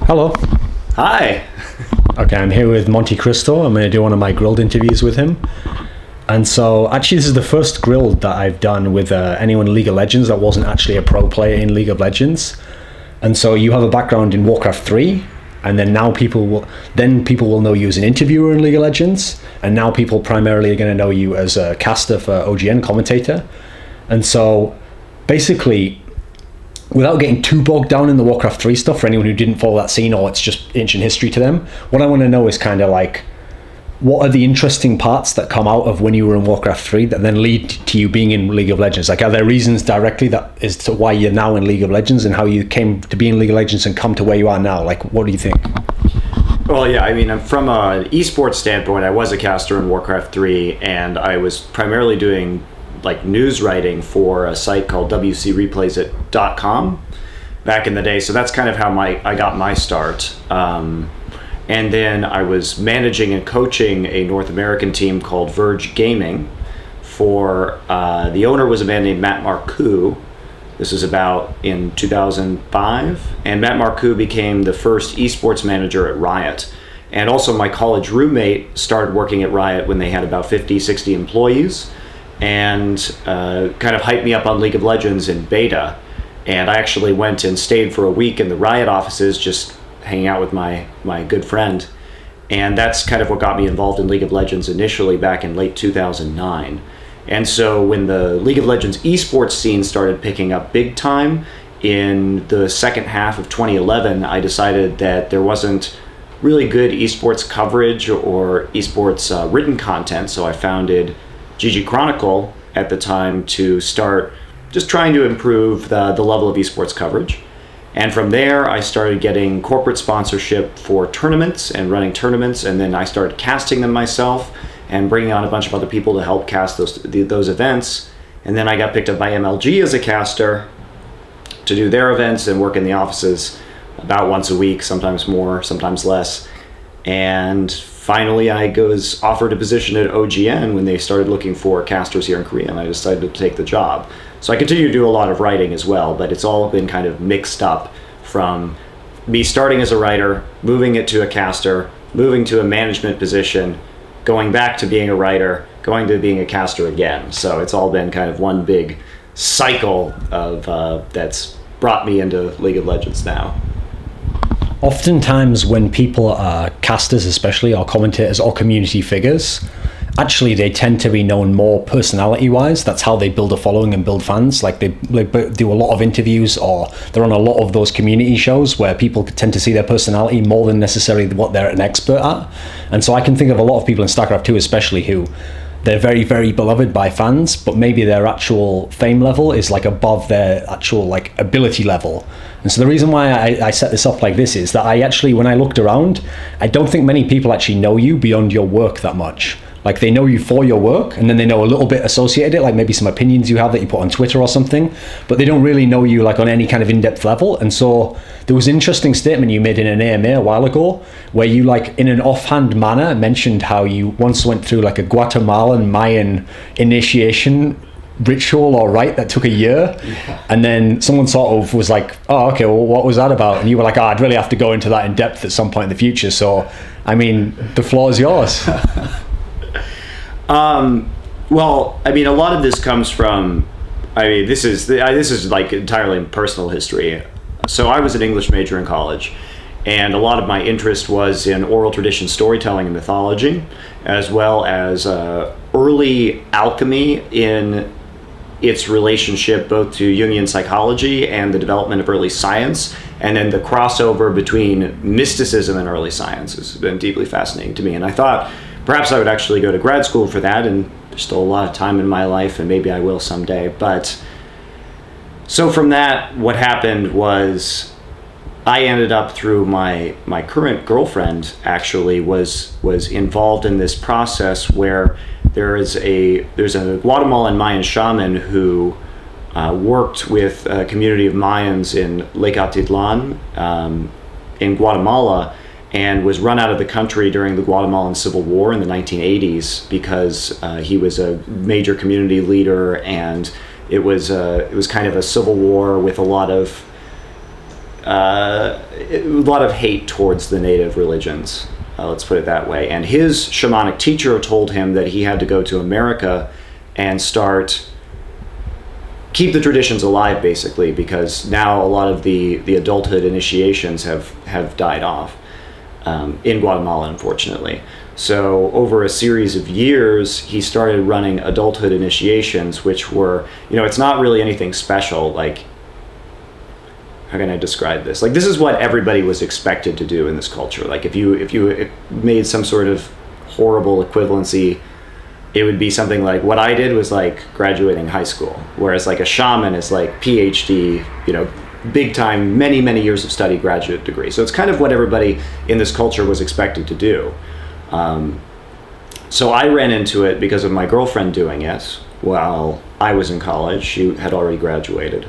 Hello. Hi. Okay, I'm here with MonteCristo. I'm going to do one of my grilled interviews with him. And so, actually, this is the first grilled that I've done with anyone in League of Legends that wasn't actually a pro player in League of Legends. And so, you have a background in Warcraft 3, and then now people will know you as an interviewer in League of Legends, and now people primarily are going to know you as a caster for OGN, commentator. And so, basically, without getting too bogged down in the Warcraft 3 stuff for anyone who didn't follow that scene or it's just ancient history to them, what I want to know is kind of like, what are the interesting parts that come out of when you were in Warcraft 3 that then lead to you being in League of Legends? Like, are there reasons directly that as to why you're now in League of Legends and how you came to be in League of Legends and come to where you are now? Like, what do you think? Well, yeah, I mean, from an esports standpoint, I was a caster in Warcraft 3, and I was primarily doing like news writing for a site called WCReplays.com back in the day. So that's kind of how I got my start. And then I was managing and coaching a North American team called Verge Gaming for, the owner was a man named Matt Marcoux. This was about in 2005. And Matt Marcoux became the first esports manager at Riot. And also my college roommate started working at Riot when they had about 50, 60 employees, and kind of hyped me up on League of Legends in beta. And I actually went and stayed for a week in the Riot offices, just hanging out with my good friend. And that's kind of what got me involved in League of Legends initially back in late 2009. And so when the League of Legends esports scene started picking up big time in the second half of 2011, I decided that there wasn't really good esports coverage or esports written content. So I founded GG Chronicle at the time to start just trying to improve the level of esports coverage. And from there, I started getting corporate sponsorship for tournaments and running tournaments, and then I started casting them myself and bringing on a bunch of other people to help cast those events. And then I got picked up by MLG as a caster to do their events and work in the offices about once a week, sometimes more, sometimes less. And finally, I was offered a position at OGN when they started looking for casters here in Korea, and I decided to take the job. So I continue to do a lot of writing as well, but it's all been kind of mixed up from me starting as a writer, moving it to a caster, moving to a management position, going back to being a writer, going to being a caster again. So it's all been kind of one big cycle of that's brought me into League of Legends now. Oftentimes when people are casters especially, or commentators or community figures, actually they tend to be known more personality wise. That's how they build a following and build fans. Like they do a lot of interviews, or they're on a lot of those community shows where people tend to see their personality more than necessarily what they're an expert at. And so I can think of a lot of people in StarCraft 2 especially who they're very, very beloved by fans, but maybe their actual fame level is like above their actual like ability level. And so the reason why I set this up like this is that I actually, when I looked around, I don't think many people actually know you beyond your work that much. Like they know you for your work, and then they know a little bit associated it, like maybe some opinions you have that you put on Twitter or something, but they don't really know you like on any kind of in-depth level. And so there was an interesting statement you made in an AMA a while ago where you like in an offhand manner mentioned how you once went through like a Guatemalan-Mayan initiation ritual or rite that took a year. Yeah. And then someone sort of was like, oh, okay, well, what was that about? And you were like, oh, I'd really have to go into that in depth at some point in the future. So, I mean, the floor is yours. Well, I mean, a lot of this comes from, I mean, this is like entirely personal history. So I was an English major in college, and a lot of my interest was in oral tradition storytelling and mythology, as well as early alchemy in its relationship both to Jungian psychology and the development of early science, and then the crossover between mysticism and early science has been deeply fascinating to me. And I thought perhaps I would actually go to grad school for that, and there's still a lot of time in my life, and maybe I will someday. But so from that, what happened was I ended up through my current girlfriend actually was involved in this process where there's a Guatemalan-Mayan shaman who worked with a community of Mayans in Lake Atitlan in Guatemala, and was run out of the country during the Guatemalan Civil War in the 1980s because he was a major community leader, and it was kind of a civil war with a lot of a lot of hate towards the native religions. Let's put it that way. And his shamanic teacher told him that he had to go to America and keep the traditions alive, basically, because now a lot of the adulthood initiations have died off in Guatemala, unfortunately. So over a series of years, he started running adulthood initiations, which were, it's not really anything special. Like, how can I describe this? Like, this is what everybody was expected to do in this culture. Like, if you made some sort of horrible equivalency, it would be something like what I did was like graduating high school, whereas like a shaman is like PhD, big time, many, many years of study, graduate degree. So it's kind of what everybody in this culture was expected to do. So I ran into it because of my girlfriend doing it while I was in college. She had already graduated.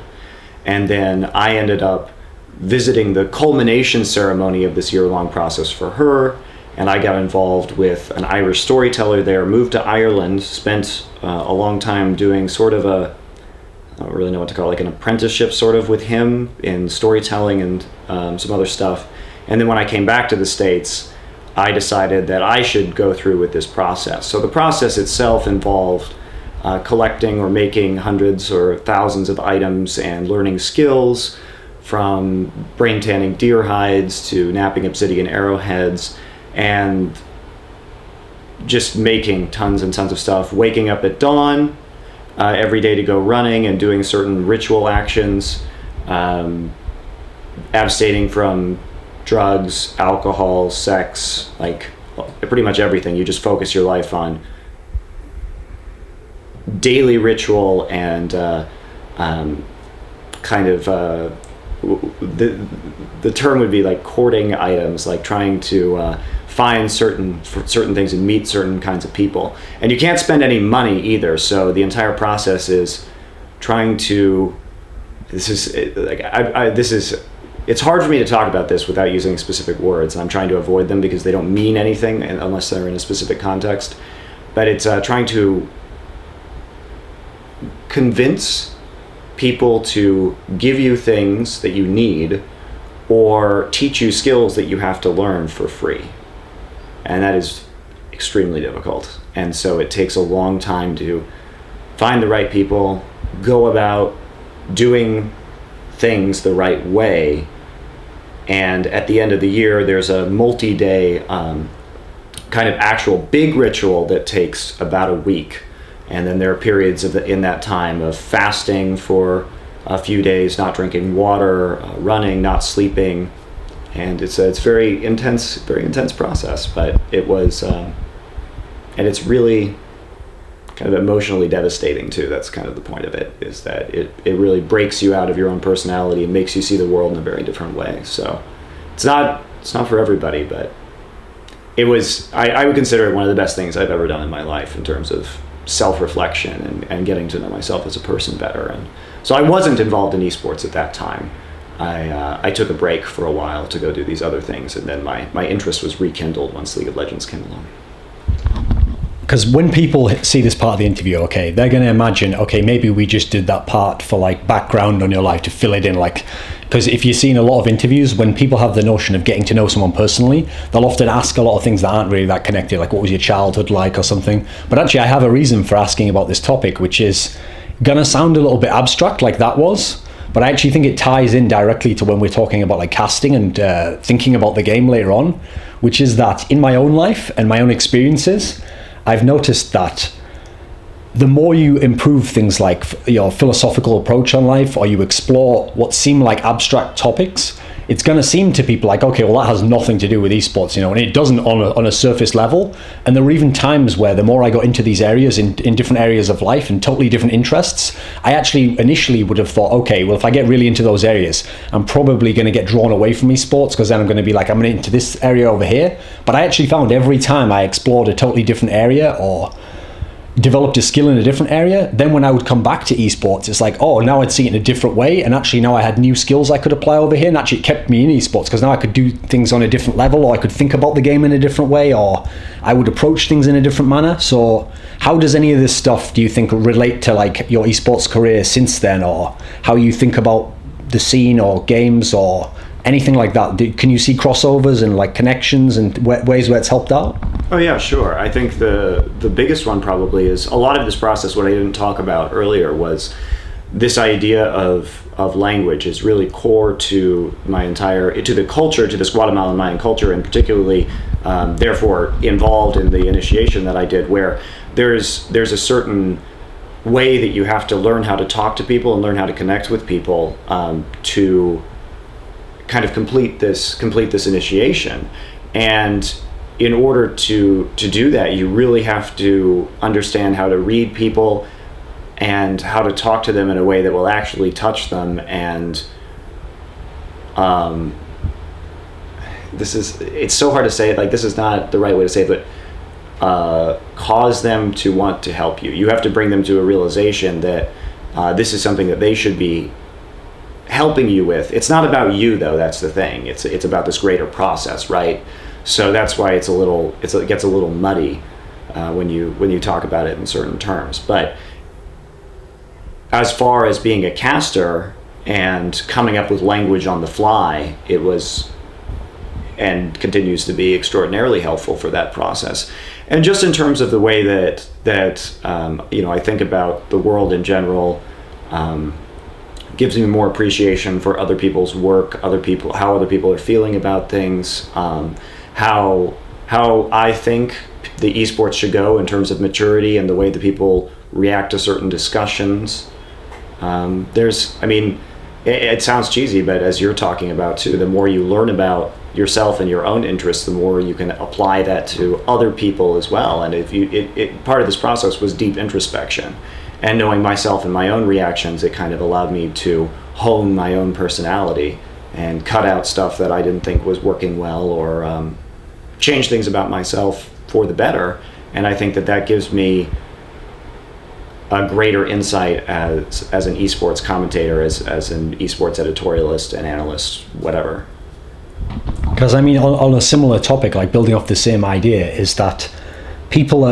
And then I ended up visiting the culmination ceremony of this year-long process for her. And I got involved with an Irish storyteller there, moved to Ireland, spent a long time doing sort of I don't really know what to call it, like an apprenticeship sort of with him in storytelling and some other stuff. And then when I came back to the States, I decided that I should go through with this process. So the process itself involved collecting or making hundreds or thousands of items and learning skills, from brain tanning deer hides to napping obsidian arrowheads, and just making tons and tons of stuff, waking up at dawn every day to go running and doing certain ritual actions, abstaining from drugs, alcohol, sex, like pretty much everything. You just focus your life on daily ritual and kind of the term would be like courting items, like trying to find certain things and meet certain kinds of people. And you can't spend any money either, so the entire process is trying to, it's hard for me to talk about this without using specific words, and I'm trying to avoid them because they don't mean anything unless they're in a specific context. But it's trying to convince people to give you things that you need or teach you skills that you have to learn for free. And that is extremely difficult. And so it takes a long time to find the right people, go about doing things the right way. And at the end of the year, there's a multi-day kind of actual big ritual that takes about a week. And then there are periods in that time of fasting for a few days, not drinking water, running, not sleeping. And it's very intense process, but it was, and it's really kind of emotionally devastating too. That's kind of the point of it, is that it really breaks you out of your own personality and makes you see the world in a very different way. So it's not for everybody, but it was, I would consider it one of the best things I've ever done in my life in terms of self-reflection and getting to know myself as a person better. And so I wasn't involved in esports at that time. I took a break for a while to go do these other things, and then my interest was rekindled once League of Legends came along. Because when people see this part of the interview, okay, they're going to imagine, okay, maybe we just did that part for like background on your life to fill it in, like, because if you've seen a lot of interviews, when people have the notion of getting to know someone personally, they'll often ask a lot of things that aren't really that connected, like what was your childhood like or something. But actually I have a reason for asking about this topic, which is gonna sound a little bit abstract like that was, but I actually think it ties in directly to when we're talking about like casting and thinking about the game later on, which is that in my own life and my own experiences, I've noticed that the more you improve things like your philosophical approach on life, or you explore what seem like abstract topics, it's going to seem to people like, okay, well, that has nothing to do with esports, and it doesn't on a surface level. And there were even times where the more I got into these areas, in different areas of life and totally different interests, I actually initially would have thought, okay, well, if I get really into those areas, I'm probably going to get drawn away from esports, because then I'm going to be like, I'm into this area over here. But I actually found every time I explored a totally different area or developed a skill in a different area, then when I would come back to esports, it's like, oh, now I'd see it in a different way, and actually now I had new skills I could apply over here, and actually it kept me in esports, because now I could do things on a different level, or I could think about the game in a different way, or I would approach things in a different manner. So how does any of this stuff, do you think, relate to like your esports career since then, or how you think about the scene or games or anything like that? Can you see crossovers and like connections and ways where it's helped out? Oh yeah, sure. I think the biggest one probably is a lot of this process. What I didn't talk about earlier was this idea of language is really core to the culture, to this Guatemalan-Mayan culture, and particularly therefore involved in the initiation that I did, where there's a certain way that you have to learn how to talk to people and learn how to connect with people to kind of complete this initiation. And in order to do that, you really have to understand how to read people and how to talk to them in a way that will actually touch them. And it's so hard to say it, like this is not the right way to say it, but cause them to want to help you. You have to bring them to a realization that this is something that they should be helping you with. It's not about you though, that's the thing. It's about this greater process, right? So that's why it gets a little muddy when you talk about it in certain terms. But as far as being a caster and coming up with language on the fly, it was and continues to be extraordinarily helpful for that process. And just in terms of the way that I think about the world in general, gives me more appreciation for other people's work, how other people are feeling about things, how I think the esports should go in terms of maturity and the way that people react to certain discussions. It sounds cheesy, but as you're talking about too, the more you learn about yourself and your own interests, the more you can apply that to other people as well. And part of this process was deep introspection. And knowing myself and my own reactions, it kind of allowed me to hone my own personality and cut out stuff that I didn't think was working well, or change things about myself for the better. And I think that gives me a greater insight as an esports commentator, as an esports editorialist, an analyst, whatever. Because on a similar topic, like building off the same idea, is that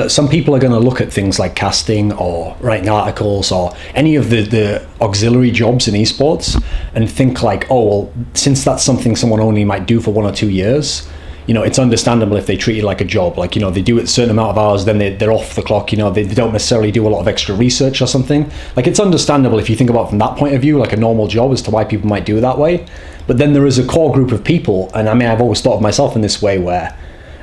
some people are going to look at things like casting or writing articles or any of the auxiliary jobs in esports and think like, oh, well, since that's something someone only might do for 1 or 2 years, it's understandable if they treat it like a job. Like, they do it a certain amount of hours, then they're off the clock, they don't necessarily do a lot of extra research or something. Like, it's understandable if you think about it from that point of view, like a normal job, as to why people might do it that way. But then there is a core group of people, and I've always thought of myself in this way, where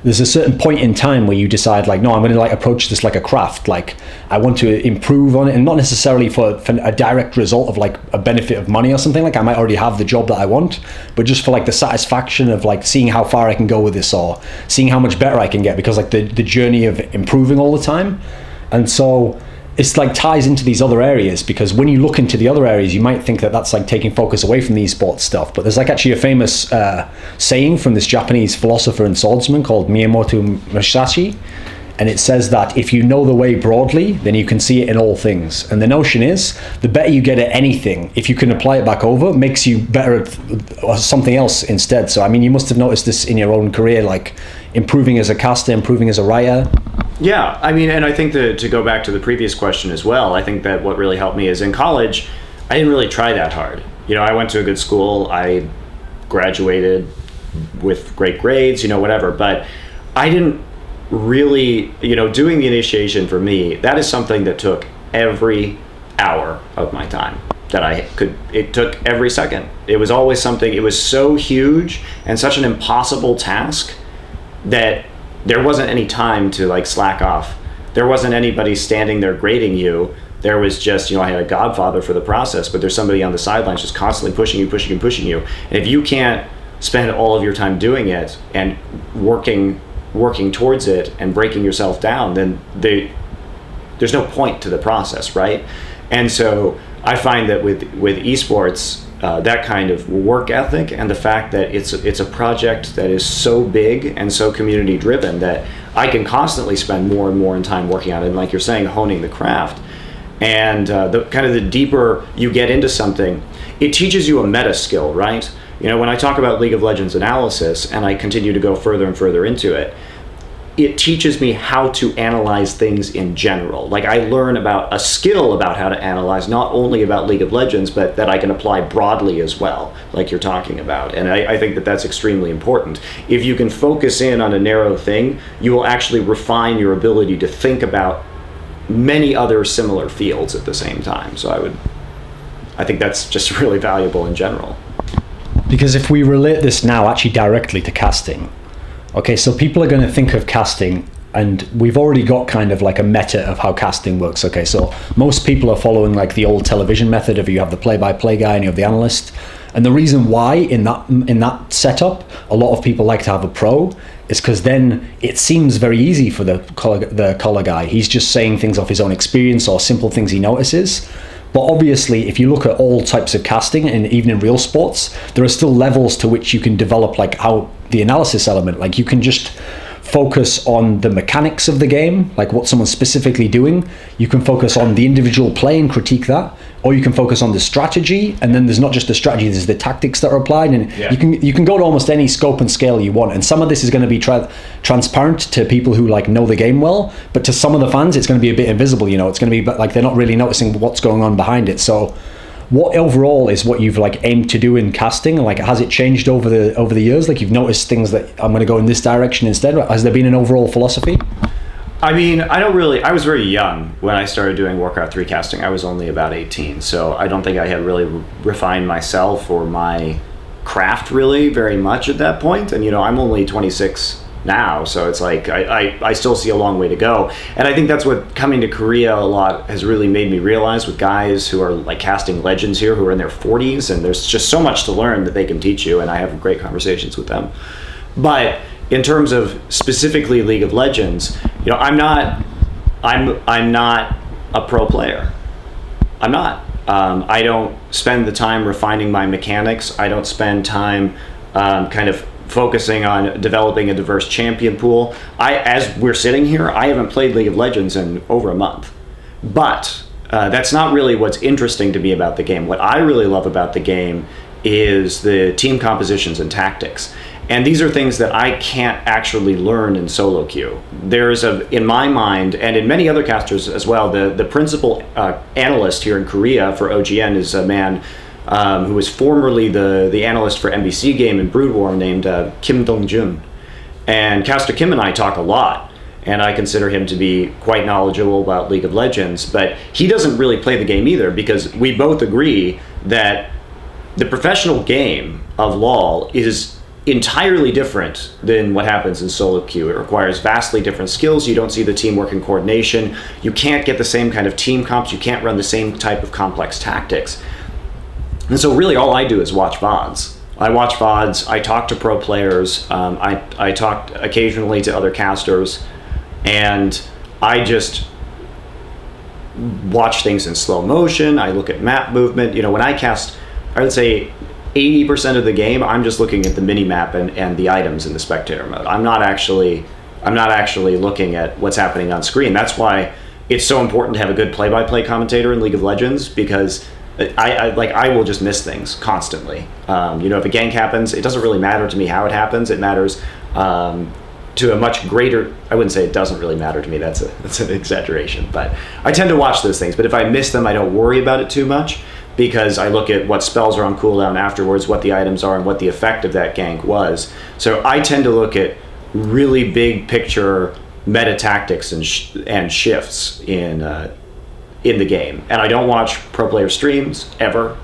there's a certain point in time where you decide, like, no, I'm going to approach this like a craft. Like, I want to improve on it, and not necessarily for a direct result of like a benefit of money or something. Like, I might already have the job that I want, but just for like the satisfaction of like seeing how far I can go with this, or seeing how much better I can get, because like the journey of improving all the time. And so it's like ties into these other areas, because when you look into the other areas, you might think that that's like taking focus away from the esports stuff. But there's like actually a famous saying from this Japanese philosopher and swordsman called Miyamoto Musashi. And it says that if you know the way broadly, then you can see it in all things. And the notion is, the better you get at anything, if you can apply it back over, makes you better at something else instead. So, you must have noticed this in your own career, like improving as a caster, improving as a writer. Yeah, and I think that to go back to the previous question as well, I think that what really helped me is in college, I didn't really try that hard. I went to a good school, I graduated with great grades, whatever, but I didn't really, doing the initiation for me, that is something that took every hour of my time it took every second. It was always something, it was so huge and such an impossible task that there wasn't any time to like slack off. There wasn't anybody standing there grading you. There was just, I had a godfather for the process, but there's somebody on the sidelines just constantly pushing you. And if you can't spend all of your time doing it and working towards it and breaking yourself down, then there's no point to the process, right? And so I find that with esports, that kind of work ethic and the fact that it's a project that is so big and so community driven that I can constantly spend more and more time working on it, and like you're saying, honing the craft. And the deeper you get into something, it teaches you a meta skill, right? When I talk about League of Legends analysis and I continue to go further and further into it, it teaches me how to analyze things in general. Like, I learn about a skill about how to analyze, not only about League of Legends, but that I can apply broadly as well, like you're talking about. And I think that that's extremely important. If you can focus in on a narrow thing, you will actually refine your ability to think about many other similar fields at the same time. So I think that's just really valuable in general. Because if we relate this now actually directly to casting, okay, so people are going to think of casting, and we've already got kind of like a meta of how casting works. Okay, so most people are following like the old television method of you have the play-by-play guy and you have the analyst. And the reason why in that setup, a lot of people like to have a pro is because then it seems very easy for the color guy. He's just saying things off his own experience or simple things he notices. But obviously, if you look at all types of casting, and even in real sports, there are still levels to which you can develop like how the analysis element, like you can just focus on the mechanics of the game, like what someone's specifically doing. You can focus on the individual play and critique that, or you can focus on the strategy, and then there's not just the strategy, there's the tactics that are applied, and you can go to almost any scope and scale you want. And some of this is going to be transparent to people who like know the game well, but to some of the fans it's going to be a bit invisible. It's going to be like they're not really noticing what's going on behind it. So what overall is what you've like aimed to do in casting? Like, has it changed over the years? Like, you've noticed things that I'm going to go in this direction instead? Has there been an overall philosophy? I mean, I was very young when I started doing Warcraft 3 casting. I was only about 18, so I don't think I had really refined myself or my craft really very much at that point. And I'm only 26 now, so it's like I still see a long way to go. And I think that's what coming to Korea a lot has really made me realize, with guys who are like casting legends here who are in their 40s, and there's just so much to learn that they can teach you, and I have great conversations with them. But in terms of specifically League of Legends, I'm not a pro player. I'm not. I don't spend the time refining my mechanics. I don't spend time kind of focusing on developing a diverse champion pool. As we're sitting here, I haven't played League of Legends in over a month. But that's not really what's interesting to me about the game. What I really love about the game is the team compositions and tactics. And these are things that I can't actually learn in solo queue. There's in my mind, and in many other casters as well, the principal analyst here in Korea for OGN is a man who was formerly the analyst for NBC game in Brood War, named Kim Dong-jun. And Caster Kim and I talk a lot, and I consider him to be quite knowledgeable about League of Legends, but he doesn't really play the game either, because we both agree that the professional game of LoL is entirely different than what happens in solo queue. It requires vastly different skills. You don't see the teamwork and coordination. You can't get the same kind of team comps. You can't run the same type of complex tactics. And so really all I do is watch VODs. I watch VODs, I talk to pro players, I talk occasionally to other casters, and I just watch things in slow motion. I look at map movement. When I cast, I would say 80% of the game, I'm just looking at the mini map and the items in the spectator mode. I'm not actually looking at what's happening on screen. That's why it's so important to have a good play-by-play commentator in League of Legends, because I will just miss things constantly. If a gank happens, it doesn't really matter to me how it happens. It matters to a much greater. I wouldn't say it doesn't really matter to me. That's an exaggeration. But I tend to watch those things. But if I miss them, I don't worry about it too much, because I look at what spells are on cooldown afterwards, what the items are, and what the effect of that gank was. So I tend to look at really big picture meta tactics and shifts in the game. And I don't watch pro player streams ever.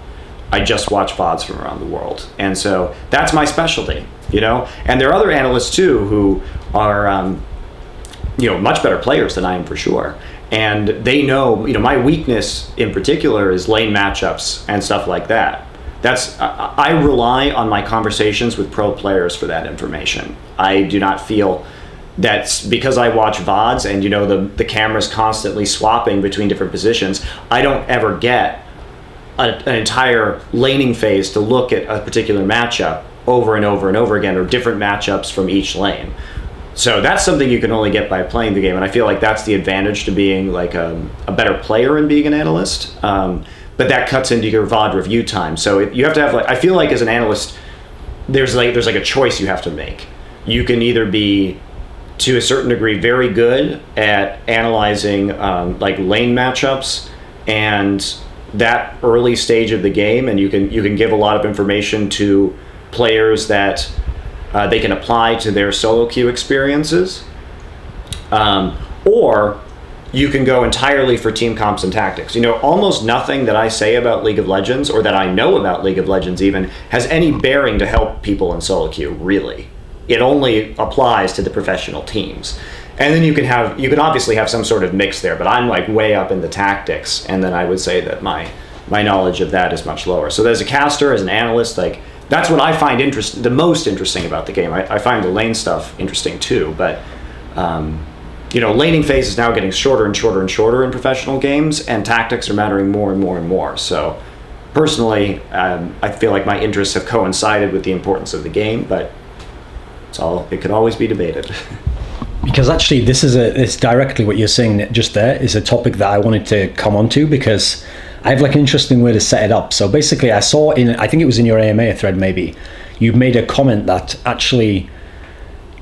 I just watch VODs from around the world. And so that's my specialty, And there are other analysts too who are much better players than I am, for sure. And they know, my weakness in particular is lane matchups and stuff like that. I rely on my conversations with pro players for that information. I do not feel that's because I watch VODs and the camera's constantly swapping between different positions. I don't ever get an entire laning phase to look at a particular matchup over and over and over again, or different matchups from each lane. So that's something you can only get by playing the game, and I feel like that's the advantage to being like a better player and being an analyst. But that cuts into your VOD review time. So you have to have I feel like as an analyst, there's like a choice you have to make. You can either be to a certain degree, very good at analyzing like lane matchups and that early stage of the game, and you can give a lot of information to players that they can apply to their solo queue experiences, or you can go entirely for team comps and tactics. Almost nothing that I say about League of Legends, or that I know about League of Legends even, has any bearing to help people in solo queue, really. It only applies to the professional teams. And then you can obviously have some sort of mix there, but I'm like way up in the tactics, and then I would say that my knowledge of that is much lower. So as a caster, as an analyst, like that's what I find the most interesting about the game. I find the lane stuff interesting too, but laning phase is now getting shorter and shorter and shorter in professional games, and tactics are mattering more and more and more. So personally, I feel like my interests have coincided with the importance of the game, but it could always be debated. Because actually, it's directly what you're saying just there is a topic that I wanted to come on to, because I have like an interesting way to set it up. So basically, I saw I think it was in your AMA thread maybe, you made a comment that actually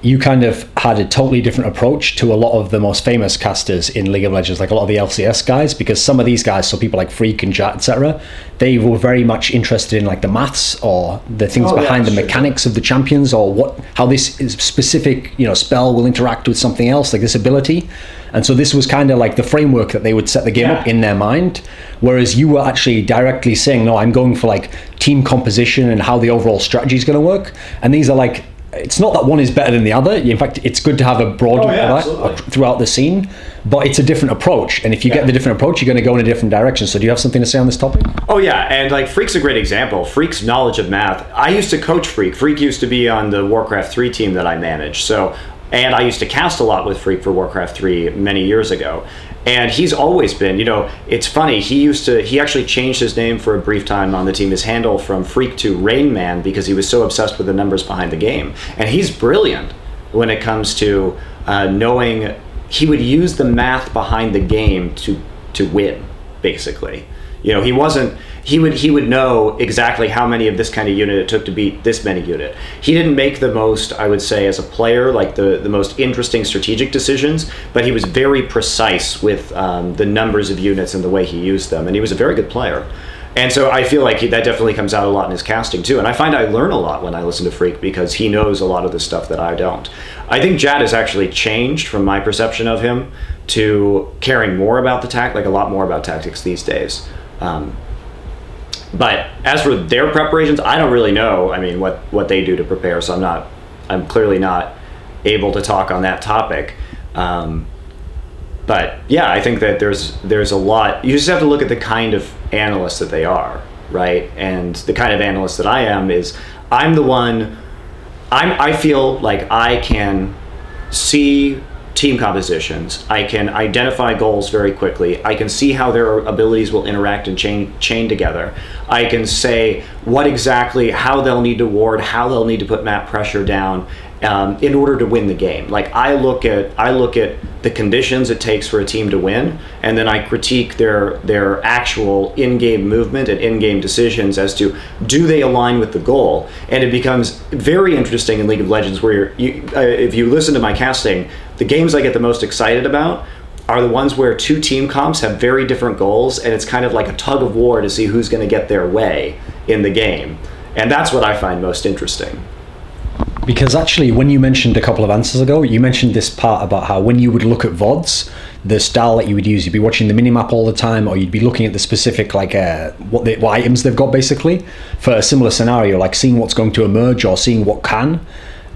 you kind of had a totally different approach to a lot of the most famous casters in League of Legends, like a lot of the LCS guys, because some of these guys, so people like Freak and Jat, etc., they were very much interested in like the maths or the things behind the mechanics of the champions, or how this specific spell will interact with something else, like this ability. And so this was kind of like the framework that they would set the game up in their mind, whereas you were actually directly saying, no, I'm going for like team composition and how the overall strategy is going to work. And these are like, it's not that one is better than the other. In fact, it's good to have a broad throughout the scene, but it's a different approach. And if you get the different approach, you're going to go in a different direction. So do you have something to say on this topic? Oh yeah, and like Freak's a great example. Freak's knowledge of math. I used to coach Freak. Freak used to be on the Warcraft 3 team that I managed. And I used to cast a lot with Freak for Warcraft 3 many years ago. And he's always been, it's funny, he actually changed his name for a brief time on the team, his handle from Freak to Rain Man, because he was so obsessed with the numbers behind the game. And he's brilliant when it comes to knowing, he would use the math behind the game to win, basically. He would know exactly how many of this kind of unit it took to beat this many unit. He didn't make the most, I would say, as a player, like the most interesting strategic decisions, but he was very precise with the numbers of units and the way he used them, and he was a very good player. And so I feel like that definitely comes out a lot in his casting too, and I find I learn a lot when I listen to Freak, because he knows a lot of the stuff that I don't. I think Jad has actually changed from my perception of him to caring more about like a lot more about tactics these days. But as for their preparations, I don't really know. I mean, what they do to prepare, so I'm clearly not able to talk on that topic. But yeah, I think that there's a lot. You just have to look at the kind of analyst that they are, right? And the kind of analyst that I am is, I feel like I can see team compositions. I can identify goals very quickly. I can see how their abilities will interact and chain together. I can say how they'll need to ward, how they'll need to put map pressure down in order to win the game. Like I look at the conditions it takes for a team to win, and then I critique their actual in-game movement and in-game decisions as to, do they align with the goal? And it becomes very interesting in League of Legends, where if you listen to my casting, the games I get the most excited about are the ones where two team comps have very different goals, and it's kind of like a tug of war to see who's going to get their way in the game. And that's what I find most interesting. Because actually, when you mentioned a couple of answers ago, you mentioned this part about how when you would look at VODs, the style that you would use, you'd be watching the minimap all the time, or you'd be looking at the specific, like what items they've got, basically, for a similar scenario, like seeing what's going to emerge or seeing what can.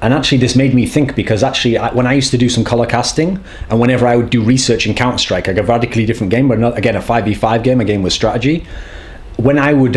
And actually, this made me think, because actually, when I used to do some color casting, and whenever I would do research in Counter-Strike, like a radically different game, but not, again, a 5v5 game, a game with strategy, when I would...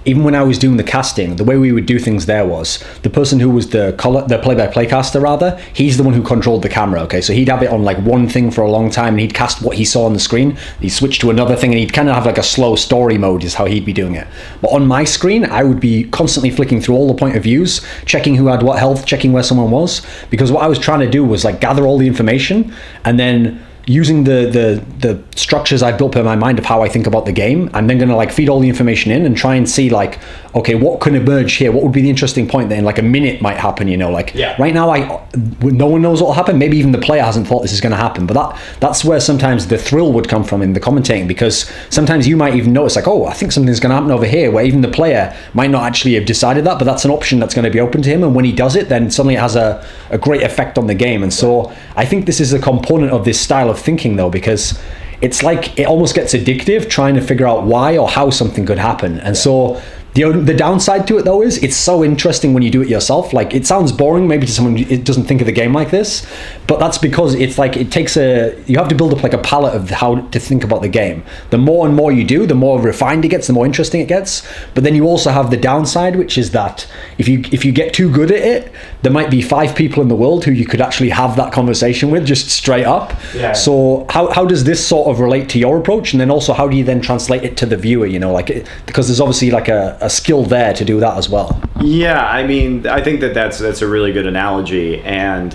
even when I was doing the casting, the way we would do things there was, the person who was the play-by-play caster, rather, he's the one who controlled the camera, okay? So he'd have it on like one thing for a long time, and he'd cast what he saw on the screen, he'd switch to another thing, and he'd kind of have like a slow story mode is how he'd be doing it. But on my screen, I would be constantly flicking through all the point of views, checking who had what health, checking where someone was, because what I was trying to do was like gather all the information, and then using the structures I've built in my mind of how I think about the game. I'm then going to like feed all the information in and try and see like, okay, what can emerge here? What would be the interesting point that in like a minute might happen? You know, like right now, no one knows what will happen. Maybe even the player hasn't thought this is going to happen. But that's where sometimes the thrill would come from in the commentating, because sometimes you might even notice like, oh, I think something's going to happen over here, where even the player might not actually have decided that, but that's an option that's going to be open to him. And when he does it, then suddenly it has a great effect on the game. And so I think this is a component of this style of thinking, though, because it's like it almost gets addictive trying to figure out why or how something could happen. And so the downside to it, though, is it's so interesting when you do it yourself. Like, it sounds boring maybe to someone who doesn't think of the game like this, but that's because it's like you have to build up like a palette of how to think about the game. The more and more you do, the more refined it gets, the more interesting it gets. But then you also have the downside, which is that if you get too good at it, there might be 5 people in the world who you could actually have that conversation with just straight up. Yeah. So how does this sort of relate to your approach? And then also, how do you then translate it to the viewer, you know, like, because there's obviously like a skill there to do that as well. Yeah, I mean, I think that's a really good analogy. And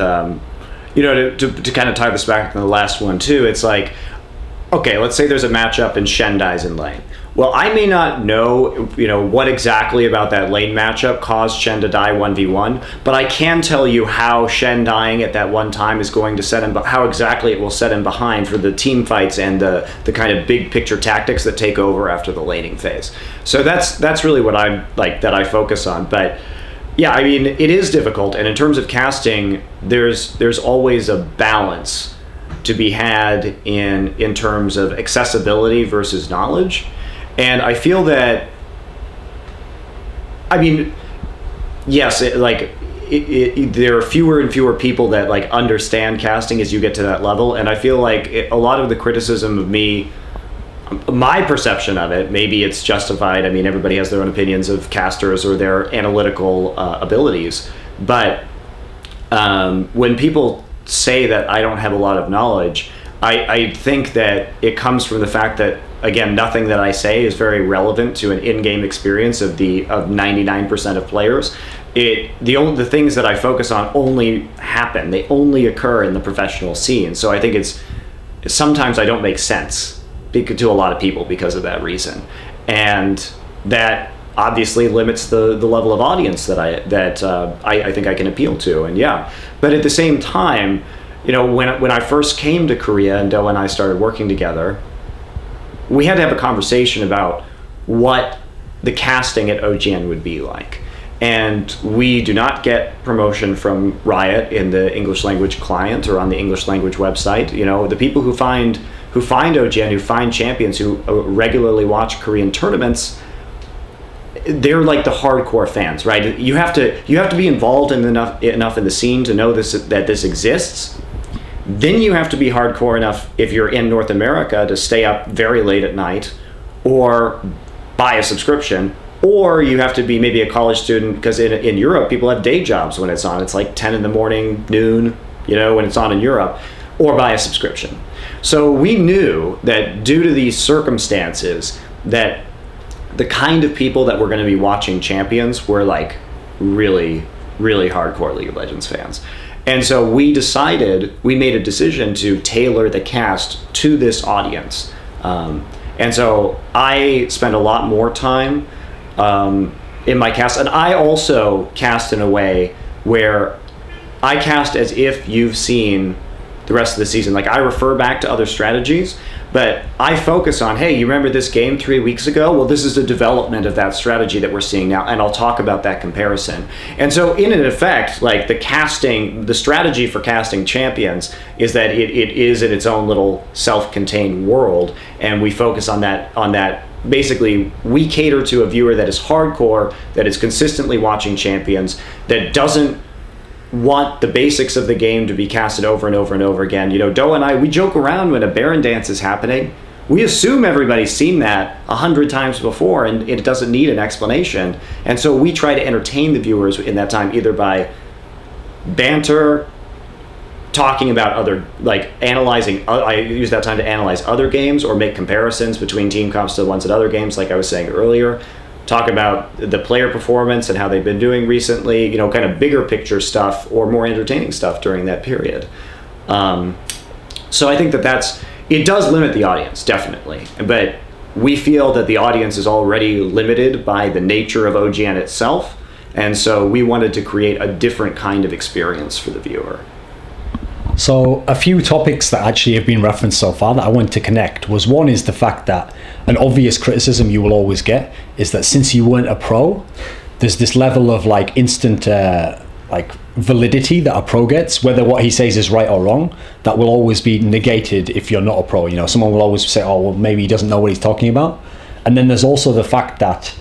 you know, to kind of tie this back to the last one too, it's like, okay, let's say there's a matchup and Shen dies in lane. Well, I may not know, you know, what exactly about that lane matchup caused Shen to die 1v1, but I can tell you how Shen dying at that one time is going to set him, how exactly it will set him behind for the team fights and the kind of big picture tactics that take over after the laning phase. So that's really what I'm like, that I focus on. But yeah, I mean, it is difficult, and in terms of casting, there's always a balance to be had in terms of accessibility versus knowledge. And I feel that, I mean, yes, there are fewer and fewer people that like understand casting as you get to that level. And I feel like a lot of the criticism of me, my perception of it, maybe it's justified. I mean, everybody has their own opinions of casters or their analytical abilities. But when people say that I don't have a lot of knowledge, I think that it comes from the fact that, again, nothing that I say is very relevant to an in-game experience of 99% of players. The things that I focus on only happen. They only occur in the professional scene. So I think sometimes I don't make sense to a lot of people because of that reason, and that obviously limits the level of audience that I think I can appeal to. And yeah, but at the same time, you know, when I first came to Korea and Do and I started working together, we had to have a conversation about what the casting at OGN would be like. And we do not get promotion from Riot in the English language client or on the English language website. You know, the people who find OGN, who find champions, who regularly watch Korean tournaments, they're like the hardcore fans, right? You have to be involved enough in the scene to know that this exists. Then you have to be hardcore enough, if you're in North America, to stay up very late at night or buy a subscription, or you have to be maybe a college student, because in Europe people have day jobs when it's on. It's like 10 in the morning, noon, you know, when it's on in Europe, or buy a subscription. So we knew that due to these circumstances, that the kind of people that were going to be watching Champions were like really, really hardcore League of Legends fans. And so we made a decision to tailor the cast to this audience. And so I spent a lot more time in my cast. And I also cast in a way where I cast as if you've seen the rest of the season. Like, I refer back to other strategies, but I focus on, hey, you remember this game 3 weeks ago? Well, this is the development of that strategy that we're seeing now, and I'll talk about that comparison. And so in effect, like, the strategy for casting champions is that it is in its own little self-contained world, and we focus on that. Basically, we cater to a viewer that is hardcore, that is consistently watching champions, that doesn't want the basics of the game to be casted over and over and over again. You know, Do and I, we joke around when a Baron dance is happening. We assume everybody's seen that 100 times before, and it doesn't need an explanation. And so we try to entertain the viewers in that time, either by banter, talking about other, like analyzing, I use that time to analyze other games or make comparisons between team comps to the ones at other games, like I was saying earlier. Talk about the player performance and how they've been doing recently, you know, kind of bigger picture stuff or more entertaining stuff during that period. So I think it does limit the audience, definitely. But we feel that the audience is already limited by the nature of OGN itself. And so we wanted to create a different kind of experience for the viewer. So a few topics that actually have been referenced so far that I want to connect was, one is the fact that an obvious criticism you will always get is that since you weren't a pro, there's this level of like instant like validity that a pro gets, whether what he says is right or wrong, that will always be negated if you're not a pro. You know, someone will always say, oh, well, maybe he doesn't know what he's talking about. And then there's also the fact that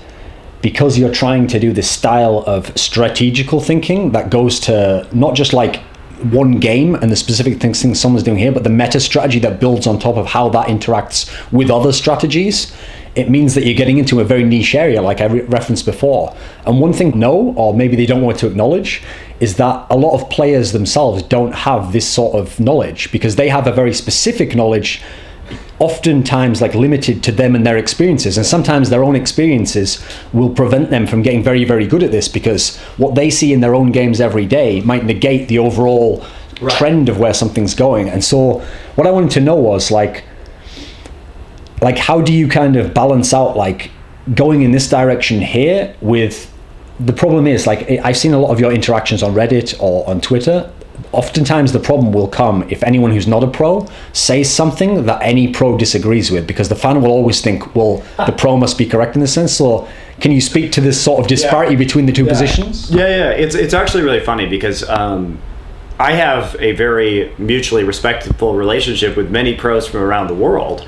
because you're trying to do this style of strategical thinking that goes to not just like one game and the specific things someone's doing here, but the meta strategy that builds on top of how that interacts with other strategies, it means that you're getting into a very niche area, like I referenced before. And one thing no, or maybe they don't want to acknowledge, is that a lot of players themselves don't have this sort of knowledge, because they have a very specific knowledge, oftentimes like limited to them and their experiences, and sometimes their own experiences will prevent them from getting very, very good at this, because what they see in their own games every day might negate the overall trend of where something's going. And so what I wanted to know was like how do you kind of balance out like going in this direction here with the problem is, like, I've seen a lot of your interactions on Reddit or on Twitter. Oftentimes the problem will come if anyone who's not a pro says something that any pro disagrees with, because the fan will always think, well, the pro must be correct in this sense. So can you speak to this sort of disparity between the two positions? Yeah. It's actually really funny because I have a very mutually respectful relationship with many pros from around the world.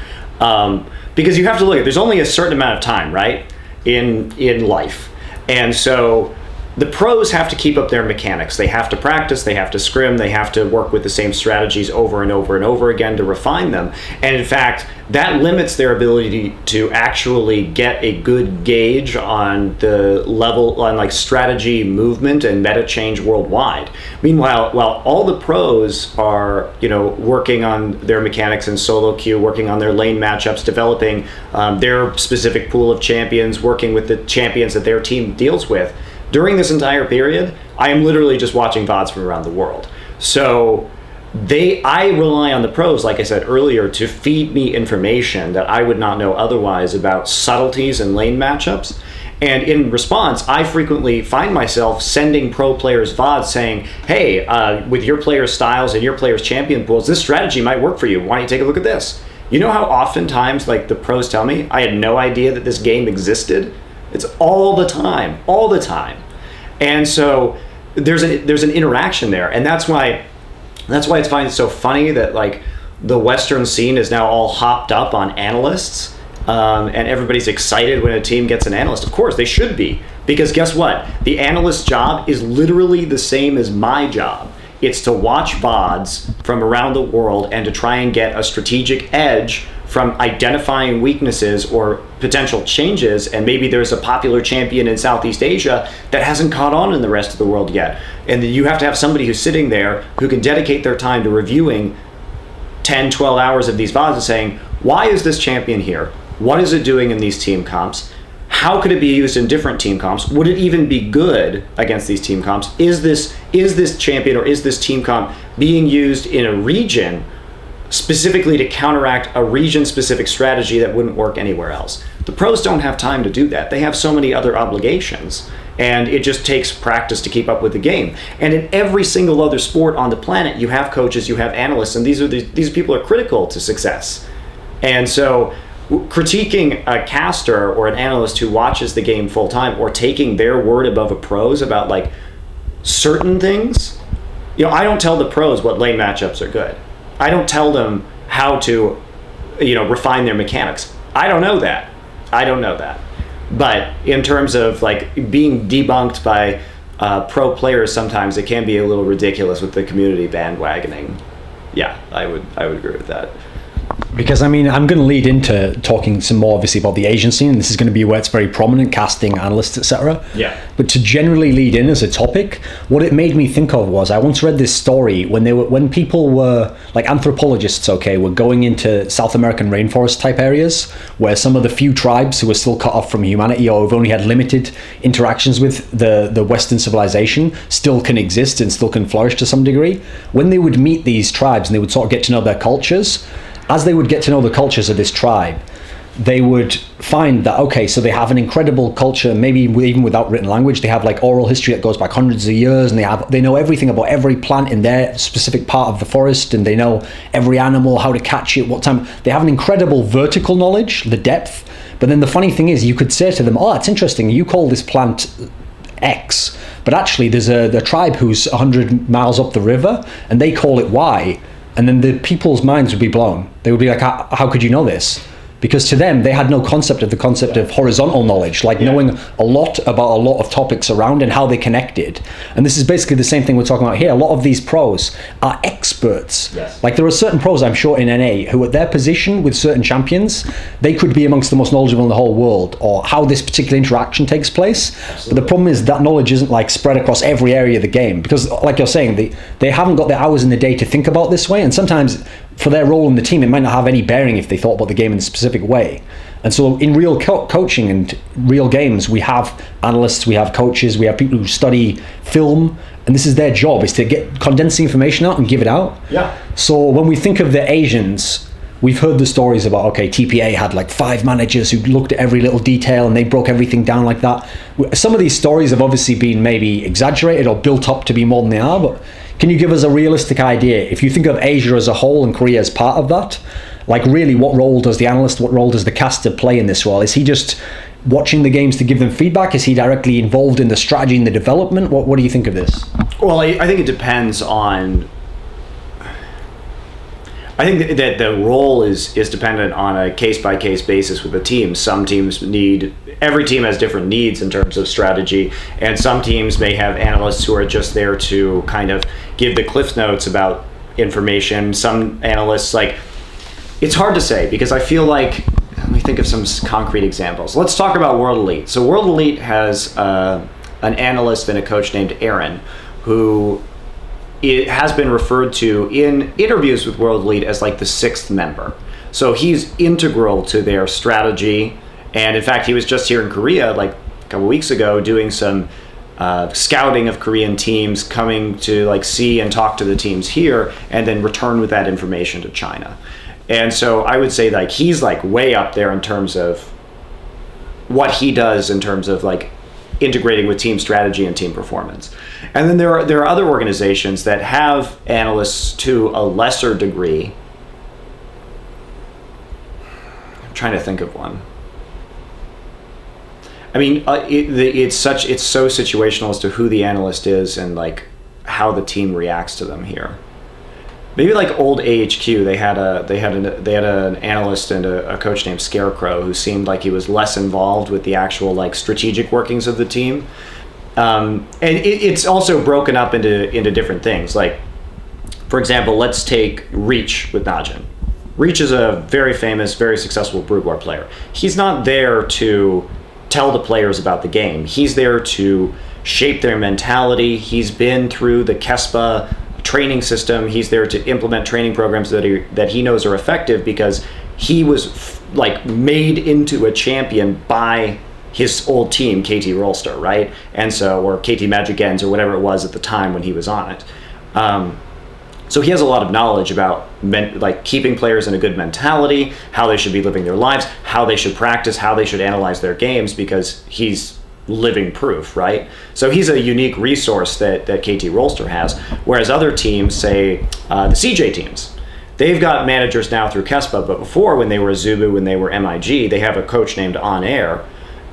Because you have to look at, there's only a certain amount of time, right, in life. And so the pros have to keep up their mechanics. They have to practice, they have to scrim, they have to work with the same strategies over and over and over again to refine them. And in fact, that limits their ability to actually get a good gauge on the level, on like strategy movement and meta change worldwide. Meanwhile, while all the pros are, working on their mechanics in solo queue, working on their lane matchups, developing their specific pool of champions, working with the champions that their team deals with, during this entire period, I am literally just watching VODs from around the world. So I rely on the pros, like I said earlier, to feed me information that I would not know otherwise about subtleties and lane matchups. And in response, I frequently find myself sending pro players VODs saying, hey, with your players' styles and your players' champion pools, this strategy might work for you. Why don't you take a look at this? You know how oftentimes like the pros tell me, I had no idea that this game existed? It's all the time. And so there's an interaction there, and that's why it's finding it so funny that like the Western scene is now all hopped up on analysts, and everybody's excited when a team gets an analyst. Of course, they should be, because guess what? The analyst's job is literally the same as my job. It's to watch VODs from around the world and to try and get a strategic edge from identifying weaknesses or potential changes, and maybe there's a popular champion in Southeast Asia that hasn't caught on in the rest of the world yet. And then you have to have somebody who's sitting there who can dedicate their time to reviewing 10, 12 hours of these VODs and saying, why is this champion here? What is it doing in these team comps? How could it be used in different team comps? Would it even be good against these team comps? Is this champion or is this team comp being used in a region specifically to counteract a region-specific strategy that wouldn't work anywhere else? The pros don't have time to do that. They have so many other obligations, and it just takes practice to keep up with the game. And in every single other sport on the planet, you have coaches, you have analysts, and these people are critical to success. And so critiquing a caster or an analyst who watches the game full time, or taking their word above a pro's about like certain things, I don't tell the pros what lane matchups are good. I don't tell them how to, refine their mechanics. I don't know that. But in terms of like being debunked by pro players, sometimes it can be a little ridiculous with the community bandwagoning. Yeah, I would agree with that. Because I mean, I'm going to lead into talking some more obviously about the Asian scene, and this is going to be where it's very prominent, casting, analysts, etc. Yeah. But to generally lead in as a topic, what it made me think of was I once read this story when people were like anthropologists, were going into South American rainforest type areas where some of the few tribes who were still cut off from humanity or have only had limited interactions with the Western civilization still can exist and still can flourish to some degree. When they would meet these tribes and they would sort of get to know their cultures, as they would get to know the cultures of this tribe, they would find that, okay, so they have an incredible culture, maybe even without written language. They have like oral history that goes back hundreds of years, and they know everything about every plant in their specific part of the forest, and they know every animal, how to catch it, what time. They have an incredible vertical knowledge, the depth. But then the funny thing is, you could say to them, oh, it's interesting, you call this plant X, but actually there's a tribe who's 100 miles up the river, and they call it Y. And then the people's minds would be blown. They would be like, how could you know this? Because to them, they had no concept of horizontal knowledge, like knowing a lot about a lot of topics around and how they connected. And this is basically the same thing we're talking about here. A lot of these pros are experts. Yes. Like there are certain pros, I'm sure, in NA who at their position with certain champions, they could be amongst the most knowledgeable in the whole world, or how this particular interaction takes place. Absolutely. But the problem is that knowledge isn't like spread across every area of the game, because like you're saying, they haven't got the hours in the day to think about this way, and sometimes for their role in the team, it might not have any bearing if they thought about the game in a specific way. And so in real coaching and real games, we have analysts, we have coaches, we have people who study film, and this is their job, is to condense the information out and give it out. Yeah. So when we think of the Asians, we've heard the stories about, okay, TPA had like 5 managers who looked at every little detail and they broke everything down like that. Some of these stories have obviously been maybe exaggerated or built up to be more than they are, but can you give us a realistic idea? If you think of Asia as a whole and Korea as part of that, like really what role does the analyst, what role does the caster play in this role? Is he just watching the games to give them feedback? Is he directly involved in the strategy and the development? What do you think of this? Well, I think it depends on... I think that the role is dependent on a case-by-case basis with the team. Some teams every team has different needs in terms of strategy, and some teams may have analysts who are just there to kind of give the cliff notes about information. Some analysts, like, it's hard to say, because I feel like, let me think of some concrete examples. Let's talk about World Elite. So World Elite has an analyst and a coach named Aaron, who it has been referred to in interviews with World Elite as like the 6th member. So he's integral to their strategy. And in fact, he was just here in Korea like a couple weeks ago doing some scouting of Korean teams, coming to like see and talk to the teams here, and then return with that information to China. And so I would say like he's like way up there in terms of what he does in terms of like integrating with team strategy and team performance. And then there are other organizations that have analysts to a lesser degree. I'm trying to think of one. I mean, it's so situational as to who the analyst is and like how the team reacts to them here. Maybe like old AHQ, they had an analyst and a coach named Scarecrow who seemed like he was less involved with the actual like strategic workings of the team. And it's also broken up into different things. Like, for example, let's take Reach with NaJin. Reach is a very famous, very successful Brood War player. He's not there to tell the players about the game. He's there to shape their mentality. He's been through the KESPA training system. He's there to implement training programs that he knows are effective, because he was like made into a champion by his old team, KT Rolster, right? And so, or KT Magic Ends, or whatever it was at the time when he was on it. So he has a lot of knowledge about like keeping players in a good mentality, how they should be living their lives, how they should practice, how they should analyze their games, because he's living proof, right? So he's a unique resource that KT Rolster has, whereas other teams, say the CJ teams, they've got managers now through KESPA, but before, when they were Azubu, when they were MIG, they have a coach named On Air,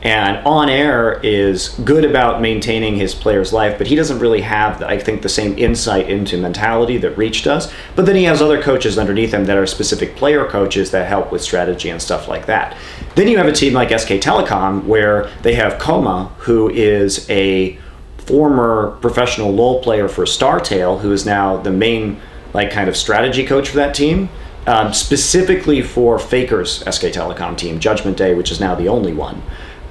and On Air is good about maintaining his player's life, but he doesn't really have, I think, the same insight into mentality that Reach does. But then he has other coaches underneath him that are specific player coaches that help with strategy and stuff like that. Then you have a team like SK Telecom, where they have Koma, who is a former professional LoL player for StarTale, who is now the main like kind of strategy coach for that team. specifically for Faker's SK Telecom team, Judgment Day, which is now the only one.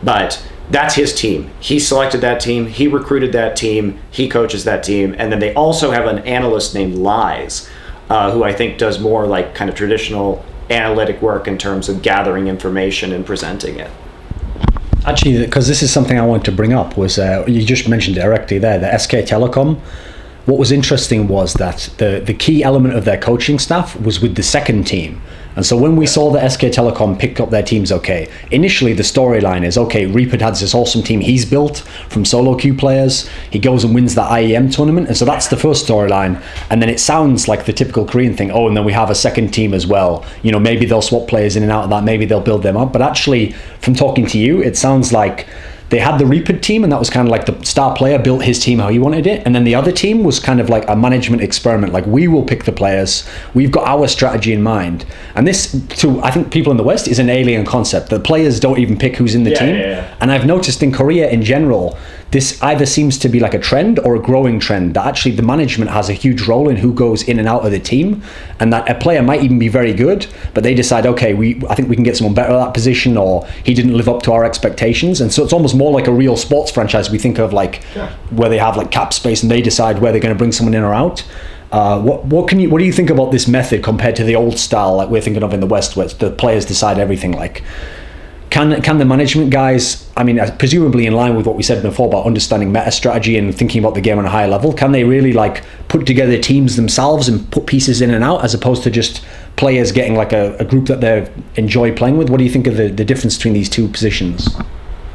But that's his team. He selected that team, he recruited that team, he coaches that team, and then they also have an analyst named Lies, who I think does more like kind of traditional analytic work in terms of gathering information and presenting it. Actually, because this is something I wanted to bring up, was you just mentioned directly there, the SK Telecom. What was interesting was that the key element of their coaching staff was with the second team. And so when we saw that SK Telecom picked up their teams, okay, initially the storyline is, okay, Reaper has this awesome team he's built from solo queue players. He goes and wins the IEM tournament. And so that's the first storyline. And then it sounds like the typical Korean thing, oh, and then we have a second team as well. You know, maybe they'll swap players in and out of that. Maybe they'll build them up. But actually, from talking to you, it sounds like they had the Reaper team, and that was kind of like the star player built his team how he wanted it. And then the other team was kind of like a management experiment. Like, we will pick the players. We've got our strategy in mind. And this, to I think people in the West, is an alien concept. The players don't even pick who's in the team. Yeah. And I've noticed in Korea in general, this either seems to be like a trend or a growing trend, that actually the management has a huge role in who goes in and out of the team, and that a player might even be very good, but they decide, okay, I think we can get someone better at that position, or he didn't live up to our expectations. And so it's almost more like a real sports franchise we think of, like where they have like cap space and they decide where they're going to bring someone in or out. What do you think about this method compared to the old style like we're thinking of in the West, where the players decide everything? Like, Can the management guys, I mean, presumably in line with what we said before about understanding meta strategy and thinking about the game on a higher level, can they really like put together teams themselves and put pieces in and out, as opposed to just players getting like a group that they enjoy playing with? What do you think of the difference between these two positions?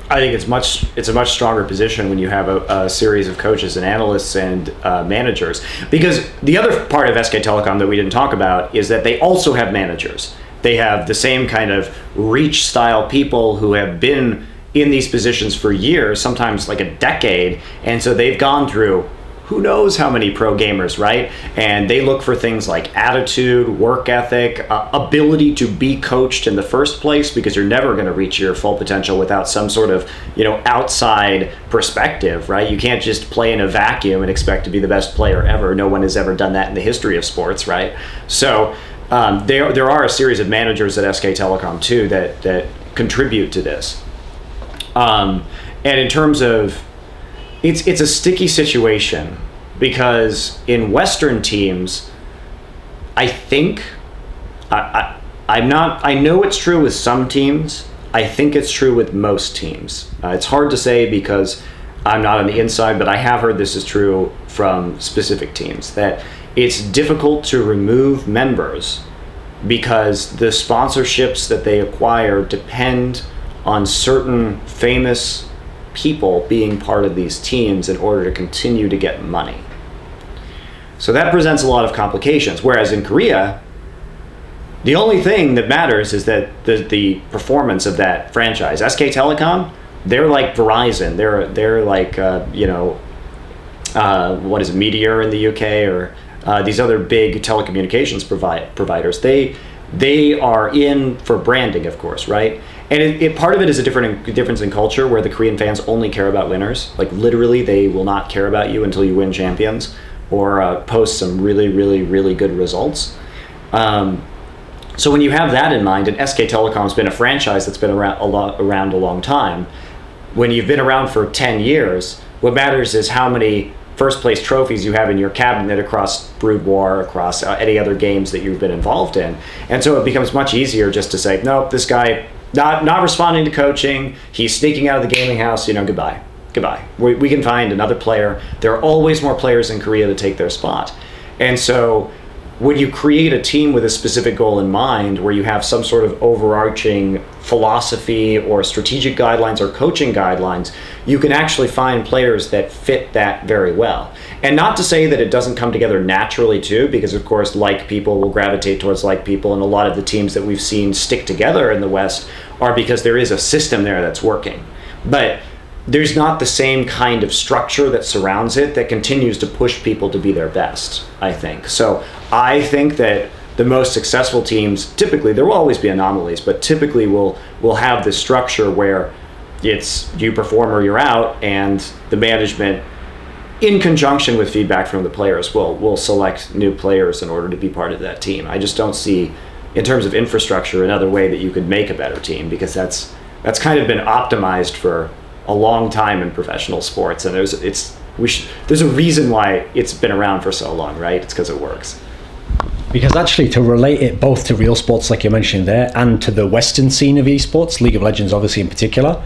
I think it's a much stronger position when you have a series of coaches and analysts and managers, because the other part of SK Telecom that we didn't talk about is that they also have managers. They have the same kind of reach style people who have been in these positions for years, sometimes like a decade. And so they've gone through who knows how many pro gamers, right? And they look for things like attitude, work ethic, ability to be coached in the first place, because you're never going to reach your full potential without some sort of, outside perspective, right? You can't just play in a vacuum and expect to be the best player ever. No one has ever done that in the history of sports, right? So there are a series of managers at SK Telecom too that contribute to this. And in terms of, it's a sticky situation, because in Western teams, I think, I know it's true with some teams. I think it's true with most teams. It's hard to say because I'm not on the inside, but I have heard this is true from specific teams, that it's difficult to remove members because the sponsorships that they acquire depend on certain famous people being part of these teams in order to continue to get money. So that presents a lot of complications. Whereas in Korea, the only thing that matters is that the performance of that franchise. SK Telecom, they're like Verizon. They're like what is it, Meteor in the UK, or these other big telecommunications providers. They are in for branding, of course, right? And part of it is a difference in culture, where the Korean fans only care about winners. Like, literally, they will not care about you until you win champions or post some really, really, really good results. So when you have that in mind, and SK Telecom's been a franchise that's been around a long time, when you've been around for 10 years, what matters is how many first place trophies you have in your cabinet across Brood War, across any other games that you've been involved in. And so it becomes much easier just to say, nope, this guy not responding to coaching, he's sneaking out of the gaming house, goodbye. We can find another player. There are always more players in Korea to take their spot. And so when you create a team with a specific goal in mind, where you have some sort of overarching philosophy or strategic guidelines or coaching guidelines, you can actually find players that fit that very well. And not to say that it doesn't come together naturally too, because of course like people will gravitate towards like people, and a lot of the teams that we've seen stick together in the West are because there is a system there that's working. But there's not the same kind of structure that surrounds it that continues to push people to be their best, I think. So I think that the most successful teams, typically, there will always be anomalies, but typically will have this structure where it's you perform or you're out, and the management, in conjunction with feedback from the players, will select new players in order to be part of that team. I just don't see in terms of infrastructure, another way that you could make a better team, because that's kind of been optimized for a long time in professional sports, and there's a reason why it's been around for so long, right? It's because it works. Because actually, to relate it both to real sports, like you mentioned there, and to the Western scene of esports, League of Legends obviously in particular,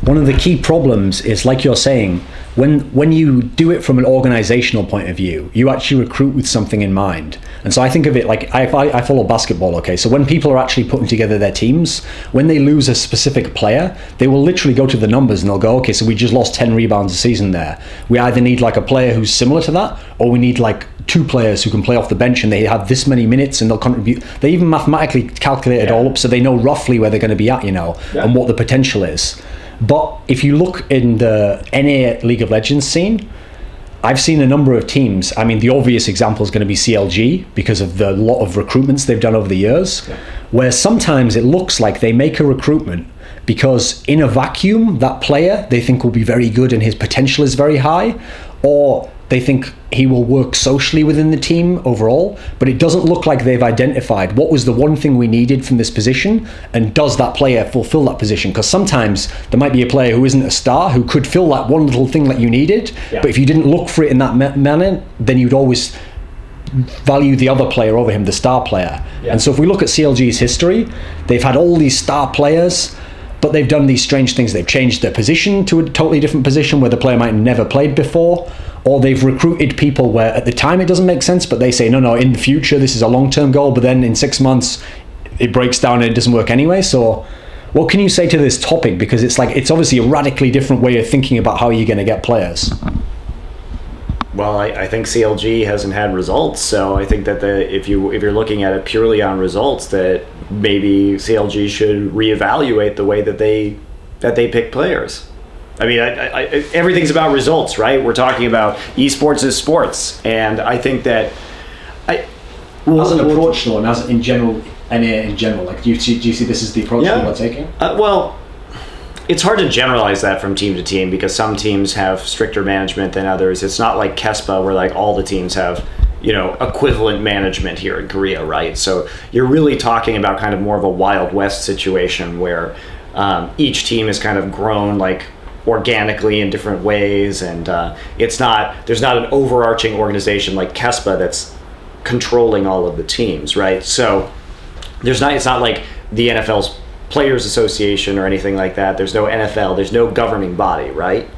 one of the key problems is, like you're saying, when you do it from an organizational point of view, you actually recruit with something in mind. And so I think of it like, I follow basketball, okay? So when people are actually putting together their teams, when they lose a specific player, they will literally go to the numbers and they'll go, okay, so we just lost 10 rebounds a season there. We either need like a player who's similar to that, or we need like 2 players who can play off the bench and they have this many minutes and they'll contribute. They even mathematically calculate it all up so they know roughly where they're going to be at, and what the potential is. But if you look in the NA League of Legends scene, I've seen a number of teams. I mean, the obvious example is going to be CLG because of the lot of recruitments they've done over the years, where sometimes it looks like they make a recruitment because in a vacuum, that player they think will be very good and his potential is very high, or they think he will work socially within the team overall, but it doesn't look like they've identified what was the one thing we needed from this position, and does that player fulfill that position? Because sometimes there might be a player who isn't a star who could fill that one little thing that you needed, but if you didn't look for it in that manner, then you'd always value the other player over him, the star player. And so if we look at CLG's history, they've had all these star players, but they've done these strange things. They've changed their position to a totally different position where the player might have never played before, or they've recruited people where at the time it doesn't make sense, but they say, no, in the future, this is a long-term goal, but then in 6 months, it breaks down and it doesn't work anyway. So what can you say to this topic? Because it's obviously a radically different way of thinking about how you're going to get players. Well, I think CLG hasn't had results, so I think that if you're looking at it purely on results, that maybe CLG should reevaluate the way that they pick players. I mean, everything's about results, right? We're talking about esports is sports, and I think that as an approach though, and as in general, NA in general, like do you see this is the approach people are taking? Well, it's hard to generalize that from team to team because some teams have stricter management than others. It's not like KESPA where like all the teams have, equivalent management here in Korea, right? So you're really talking about kind of more of a Wild West situation where each team has kind of grown like organically in different ways, and there's not an overarching organization like KESPA that's controlling all of the teams, right? So it's not like the NFL's Players Association or anything like that. There's no NFL, there's no governing body, right?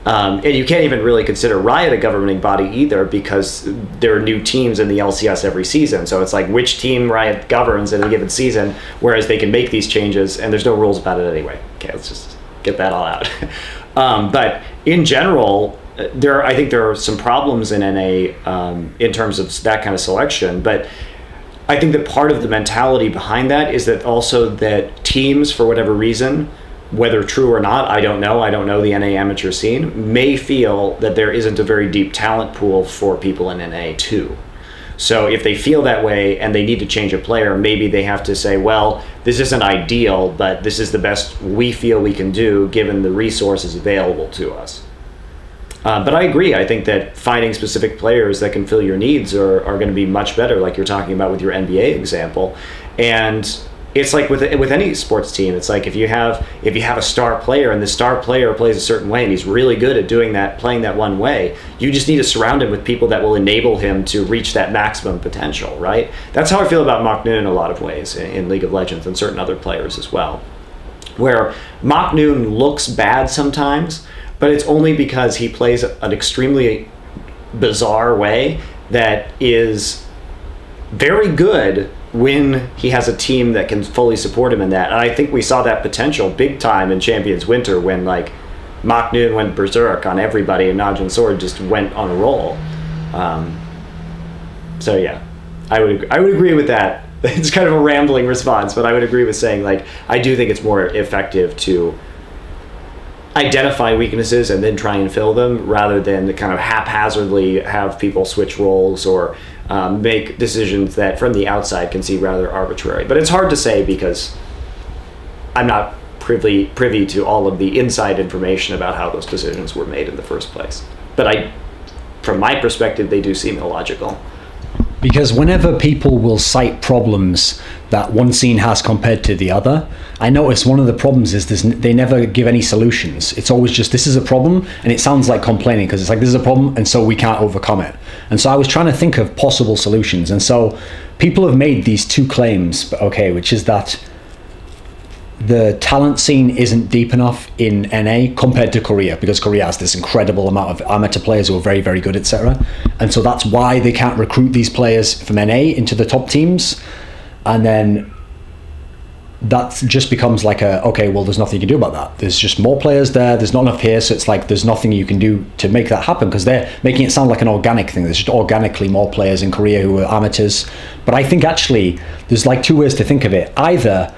And you can't even really consider Riot a governing body either because there are new teams in the LCS every season. So it's like which team Riot governs in a given season, whereas they can make these changes and there's no rules about it anyway. Okay, let's just get that all out. But in general, I think there are some problems in NA in terms of that kind of selection, but I think that part of the mentality behind that is that also that teams, for whatever reason, whether true or not, I don't know the NA amateur scene, may feel that there isn't a very deep talent pool for people in NA too. So if they feel that way and they need to change a player, maybe they have to say, well, this isn't ideal, but this is the best we feel we can do given the resources available to us. But I agree. I think that finding specific players that can fill your needs are going to be much better, like you're talking about with your NBA example. And it's like with any sports team, it's like if you have a star player and the star player plays a certain way and he's really good at doing that, playing that one way, you just need to surround him with people that will enable him to reach that maximum potential, right? That's how I feel about Moknoon in a lot of ways in League of Legends and certain other players as well, where Moknoon looks bad sometimes, but it's only because he plays an extremely bizarre way that is very good when he has a team that can fully support him in that. And I think we saw that potential big time in Champions Winter when like Moknoon went berserk on everybody and NaJin Sword just went on a roll. So yeah, I would agree with that. It's kind of a rambling response, but I would agree with saying like I do think it's more effective to identify weaknesses and then try and fill them rather than to kind of haphazardly have people switch roles or make decisions that from the outside can seem rather arbitrary. But it's hard to say because I'm not privy to all of the inside information about how those decisions were made in the first place. But from my perspective, they do seem illogical. Because whenever people will cite problems that one scene has compared to the other, I notice one of the problems is they never give any solutions. It's always just, this is a problem, and it sounds like complaining, because it's like, this is a problem, and so we can't overcome it. And so I was trying to think of possible solutions. And so people have made these two claims, okay, which is that the talent scene isn't deep enough in NA compared to Korea, because Korea has this incredible amount of amateur players who are very, very good, etc. And so that's why they can't recruit these players from NA into the top teams. And then that just becomes like okay, well, there's nothing you can do about that. There's just more players there. There's not enough here. So it's like there's nothing you can do to make that happen, because they're making it sound like an organic thing. There's just organically more players in Korea who are amateurs. But I think actually there's like two ways to think of it. Either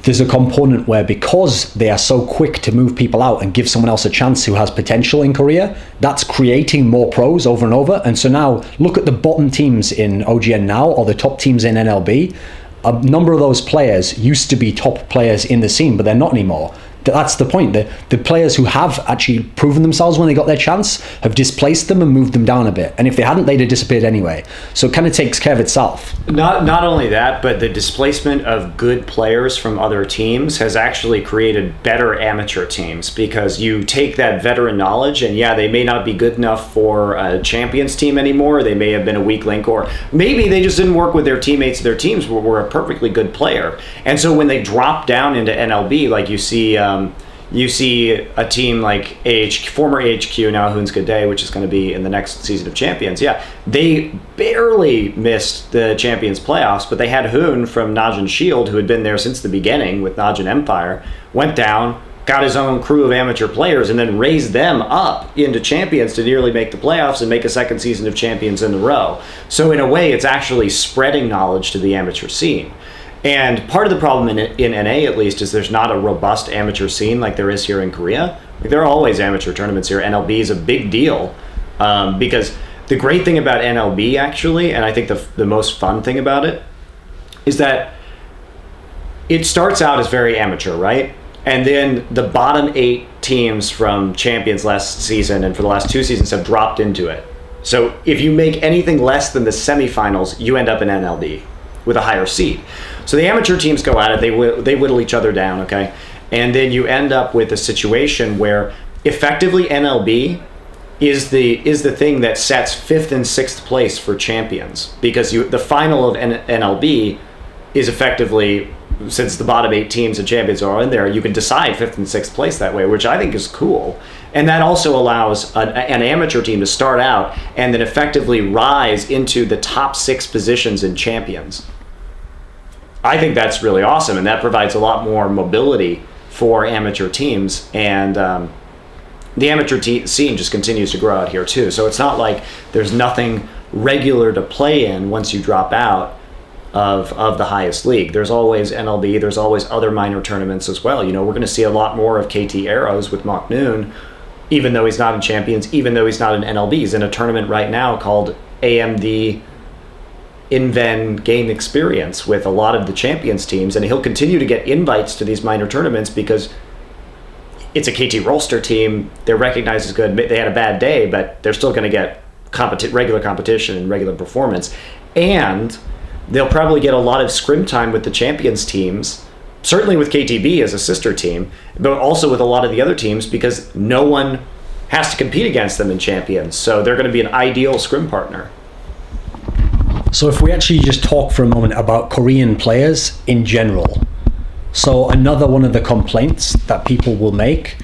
there's a component where, because they are so quick to move people out and give someone else a chance who has potential in Korea, that's creating more pros over and over. And so now look at the bottom teams in OGN now, or the top teams in NLB. A number of those players used to be top players in the scene, but they're not anymore. That's the point. The players who have actually proven themselves when they got their chance have displaced them and moved them down a bit. And if they hadn't, they'd have disappeared anyway. So it kind of takes care of itself. Not only that, but the displacement of good players from other teams has actually created better amateur teams, because you take that veteran knowledge, and yeah, they may not be good enough for a champions team anymore. They may have been a weak link, or maybe they just didn't work with their teammates. Their teams were a perfectly good player. And so when they drop down into NLB, like you see a team like former AHQ, now Hoon's Good Day, which is going to be in the next season of Champions. Yeah, they barely missed the Champions playoffs, but they had Hoon from NaJin Shield, who had been there since the beginning with NaJin Empire, went down, got his own crew of amateur players, and then raised them up into Champions to nearly make the playoffs and make a second season of Champions in a row. So in a way, it's actually spreading knowledge to the amateur scene. And part of the problem in NA, at least, is there's not a robust amateur scene like there is here in Korea. Like, there are always amateur tournaments here. NLB is a big deal, because the great thing about NLB, actually, and I think the most fun thing about it, is that it starts out as very amateur, right? And then the bottom 8 teams from Champions last season and for the last 2 seasons have dropped into it. So if you make anything less than the semifinals, you end up in NLB with a higher seed. So the amateur teams go at it, they whittle each other down, okay? And then you end up with a situation where effectively NLB is the thing that sets 5th and 6th place for champions, because the final of NLB is effectively, since the bottom 8 teams and champions are in there, you can decide 5th and 6th place that way, which I think is cool. And that also allows an amateur team to start out and then effectively rise into the top 6 positions in champions. I think that's really awesome, and that provides a lot more mobility for amateur teams, and the amateur scene just continues to grow out here too. So it's not like there's nothing regular to play in once you drop out of the highest league. There's always NLB, there's always other minor tournaments as well. You know, we're going to see a lot more of KT Arrows with Mock Noon, even though he's not in Champions, even though he's not in NLB. He's in a tournament right now called AMD InVen Game Experience with a lot of the Champions teams, and he'll continue to get invites to these minor tournaments because it's a KT Rolster team. They're recognized as good. They had a bad day, but they're still going to get regular competition and regular performance. And they'll probably get a lot of scrim time with the Champions teams, certainly with KTB as a sister team, but also with a lot of the other teams, because no one has to compete against them in Champions. So they're going to be an ideal scrim partner. So if we actually just talk for a moment about Korean players in general. So another one of the complaints that people will make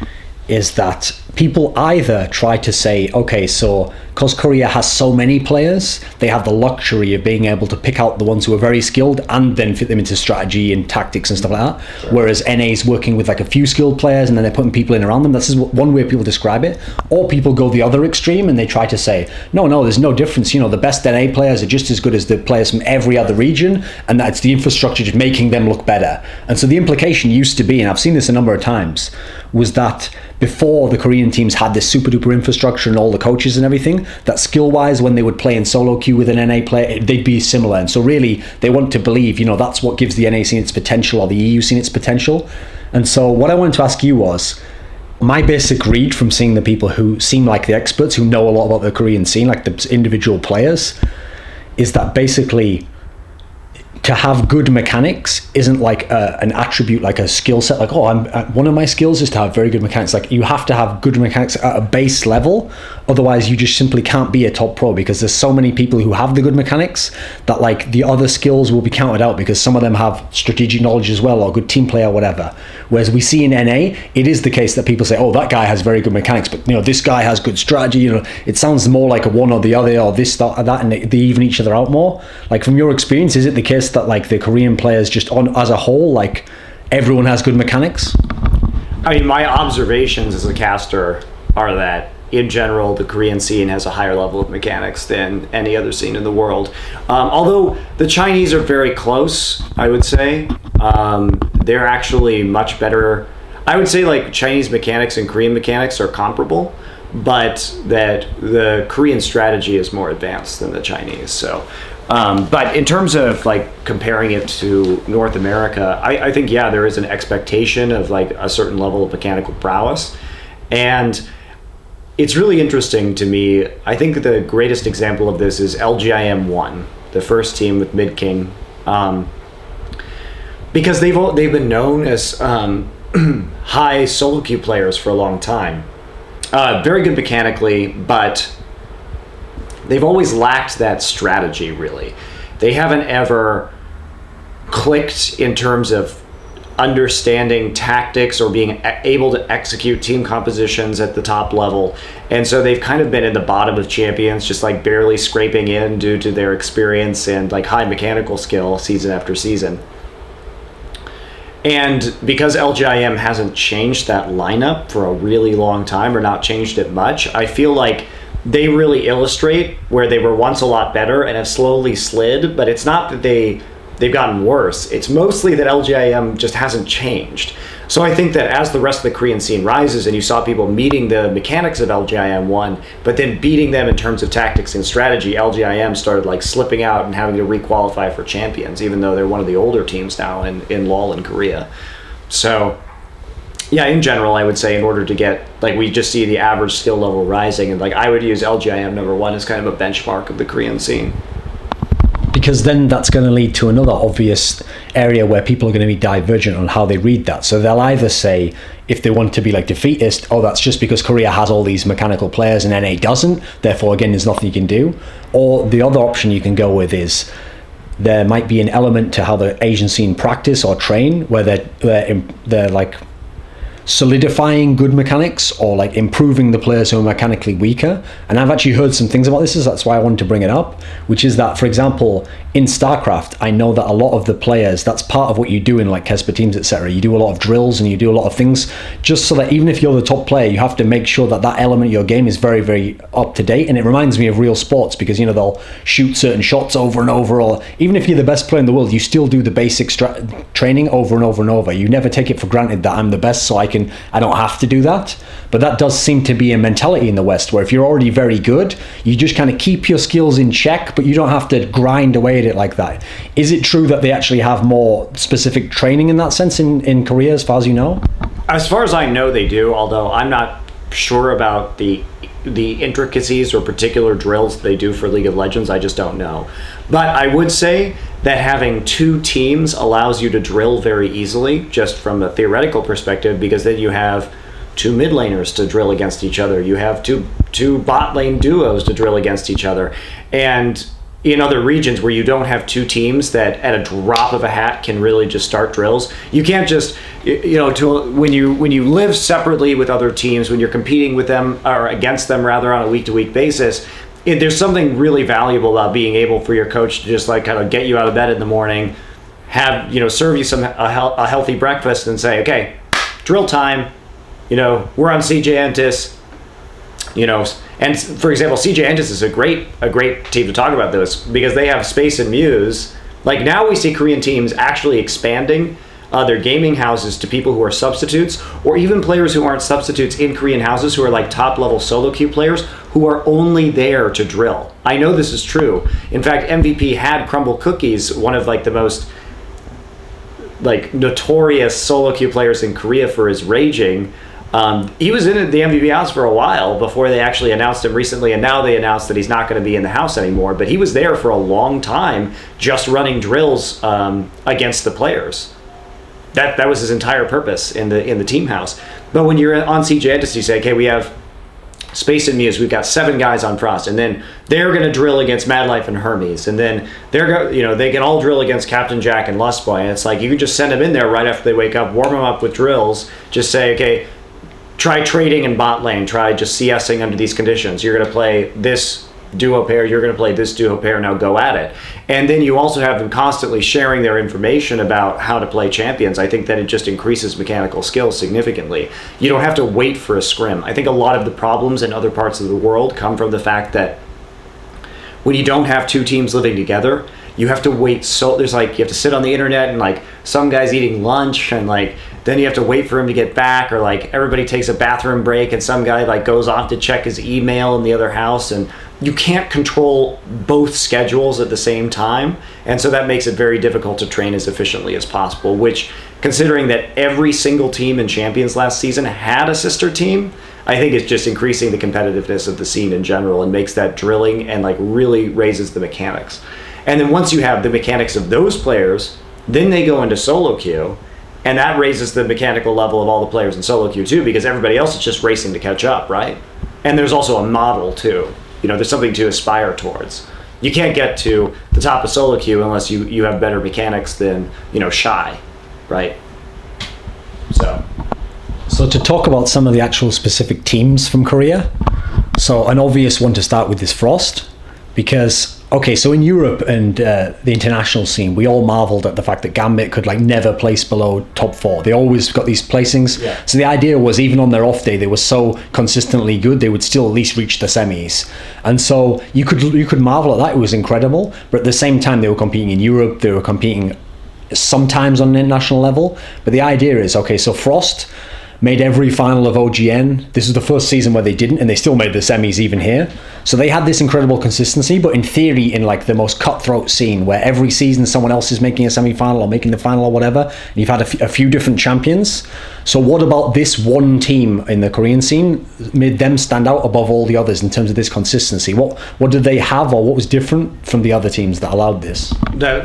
is that people either try to say, okay, so because Korea has so many players, they have the luxury of being able to pick out the ones who are very skilled and then fit them into strategy and tactics and stuff like that. Sure. Whereas NA's working with like a few skilled players and then they're putting people in around them. This is one way people describe it. Or people go the other extreme and they try to say, no, there's no difference. You know, the best NA players are just as good as the players from every other region, and that's the infrastructure just making them look better. And so the implication used to be, and I've seen this a number of times, was that before the Korean teams had this super duper infrastructure and all the coaches and everything, that skill wise, when they would play in solo queue with an NA player, they'd be similar. And so really they want to believe, you know, that's what gives the NA scene its potential, or the EU scene its potential. And so what I wanted to ask you was, my basic read from seeing the people who seem like the experts, who know a lot about the Korean scene, like the individual players, is that basically to have good mechanics isn't like an attribute, like a skill set, like, one of my skills is to have very good mechanics. Like, you have to have good mechanics at a base level, otherwise you just simply can't be a top pro, because there's so many people who have the good mechanics that like the other skills will be counted out, because some of them have strategic knowledge as well, or good team play or whatever. Whereas we see in NA, it is the case that people say, oh, that guy has very good mechanics, but this guy has good strategy. It sounds more like a one or the other, or this, that, and they even each other out more. Like, from your experience, is it the case that like the Korean players just as a whole, like everyone has good mechanics? I mean, my observations as a caster are that in general, the Korean scene has a higher level of mechanics than any other scene in the world. Although the Chinese are very close, I would say. They're actually much better. I would say like Chinese mechanics and Korean mechanics are comparable, but that the Korean strategy is more advanced than the Chinese. So, but in terms of like comparing it to North America, I think, yeah, there is an expectation of like a certain level of mechanical prowess. And it's really interesting to me. I think the greatest example of this is LGIM 1, the first team with Mid King, because they've been known as high solo queue players for a long time. Very good mechanically, but they've always lacked that strategy, really. They haven't ever clicked in terms of understanding tactics or being able to execute team compositions at the top level. And so they've kind of been in the bottom of champions, just like barely scraping in due to their experience and like high mechanical skill season after season. And because LGIM hasn't changed that lineup for a really long time, or not changed it much, I feel like they really illustrate where they were once a lot better and have slowly slid. But it's not that they've gotten worse. It's mostly that LGIM just hasn't changed. So I think that as the rest of the Korean scene rises and you saw people meeting the mechanics of LGIM 1, but then beating them in terms of tactics and strategy, LGIM started like slipping out and having to requalify for champions, even though they're one of the older teams now in LoL in Korea. So yeah, in general, I would say in order to get, like, we just see the average skill level rising, and like I would use LGIM number 1 as kind of a benchmark of the Korean scene. Because then that's going to lead to another obvious area where people are going to be divergent on how they read that. So they'll either say, if they want to be like defeatist, oh, that's just because Korea has all these mechanical players and NA doesn't, therefore again there's nothing you can do. Or the other option you can go with is there might be an element to how the Asian scene practice or train, where they're like solidifying good mechanics or like improving the players who are mechanically weaker. And I've actually heard some things about this, so that's why I wanted to bring it up, which is that, for example, in StarCraft, I know that a lot of the players, that's part of what you do in like Kesper teams, etc. You do a lot of drills and you do a lot of things just so that even if you're the top player, you have to make sure that that element of your game is very, very up to date. And it reminds me of real sports, because they'll shoot certain shots over and over, or even if you're the best player in the world, you still do the basic training over and over and over. You never take it for granted that I'm the best, so I don't have to do that. But that does seem to be a mentality in the West, where if you're already very good, you just kind of keep your skills in check, but you don't have to grind away at it like that. Is it true that they actually have more specific training in that sense in Korea, as far as you know? As far as I know, they do, although I'm not sure about the intricacies or particular drills they do for League of Legends. I just don't know. But I would say that having two teams allows you to drill very easily, just from a theoretical perspective, because then you have two mid laners to drill against each other. You have two bot lane duos to drill against each other. And in other regions where you don't have two teams that at a drop of a hat can really just start drills, you can't just, when you live separately with other teams, when you're competing with them or against them rather on a week-to-week basis, there's something really valuable about being able for your coach to just like kind of get you out of bed in the morning, have serve you a healthy breakfast and say, okay, drill time, we're on CJ Entis, and for example, CJ Entis is a great team to talk about this, because they have Space and Muse. Like, now we see Korean teams actually expanding their gaming houses to people who are substitutes, or even players who aren't substitutes in Korean houses, who are like top level solo queue players who are only there to drill. I know this is true. In fact, MVP had Crumble Cookies, one of like the most like notorious solo queue players in Korea for his raging. He was in the MVP house for a while before they actually announced him recently, and now they announced that he's not going to be in the house anymore. But he was there for a long time, just running drills against the players. That was his entire purpose in the team house. But when you're on CJ Edis, you say, okay, we have Space and Muse, we've got 7 guys on Frost, and then they're going to drill against MadLife and Hermes, and then they can all drill against Captain Jack and Lustboy, and it's like you can just send them in there right after they wake up, warm them up with drills, just say, okay, try trading in bot lane, try just CSing under these conditions. You're going to play this duo pair, you're going to play this duo pair, now go at it. And then you also have them constantly sharing their information about how to play champions. I think that it just increases mechanical skill significantly. You don't have to wait for a scrim. I think a lot of the problems in other parts of the world come from the fact that when you don't have 2 teams living together, you have to wait. So there's like, you have to sit on the internet, and like some guy's eating lunch, and like then you have to wait for him to get back, or like everybody takes a bathroom break and some guy like goes off to check his email in the other house, and you can't control both schedules at the same time. And so that makes it very difficult to train as efficiently as possible, which, considering that every single team in Champions last season had a sister team, I think it's just increasing the competitiveness of the scene in general and makes that drilling and like really raises the mechanics. And then once you have the mechanics of those players, then they go into solo queue, and that raises the mechanical level of all the players in solo queue too, because everybody else is just racing to catch up, right? And there's also a model too. There's something to aspire towards. You can't get to the top of solo queue unless you have better mechanics than, Shy, right? So to talk about some of the actual specific teams from Korea, so an obvious one to start with is Frost, because, okay, so in Europe and the international scene, we all marveled at the fact that Gambit could like never place below top 4. They always got these placings. Yeah. So the idea was, even on their off day, they were so consistently good, they would still at least reach the semis. And so you could marvel at that. It was incredible. But at the same time, they were competing in Europe. They were competing sometimes on an international level. But the idea is, okay, so Frost made every final of OGN. This is the first season where they didn't, and they still made the semis even here. So they had this incredible consistency, but in theory, in like the most cutthroat scene where every season someone else is making a semi-final or making the final or whatever, and you've had a few different champions. So what about this one team in the Korean scene made them stand out above all the others in terms of this consistency? What did they have, or what was different from the other teams that allowed this?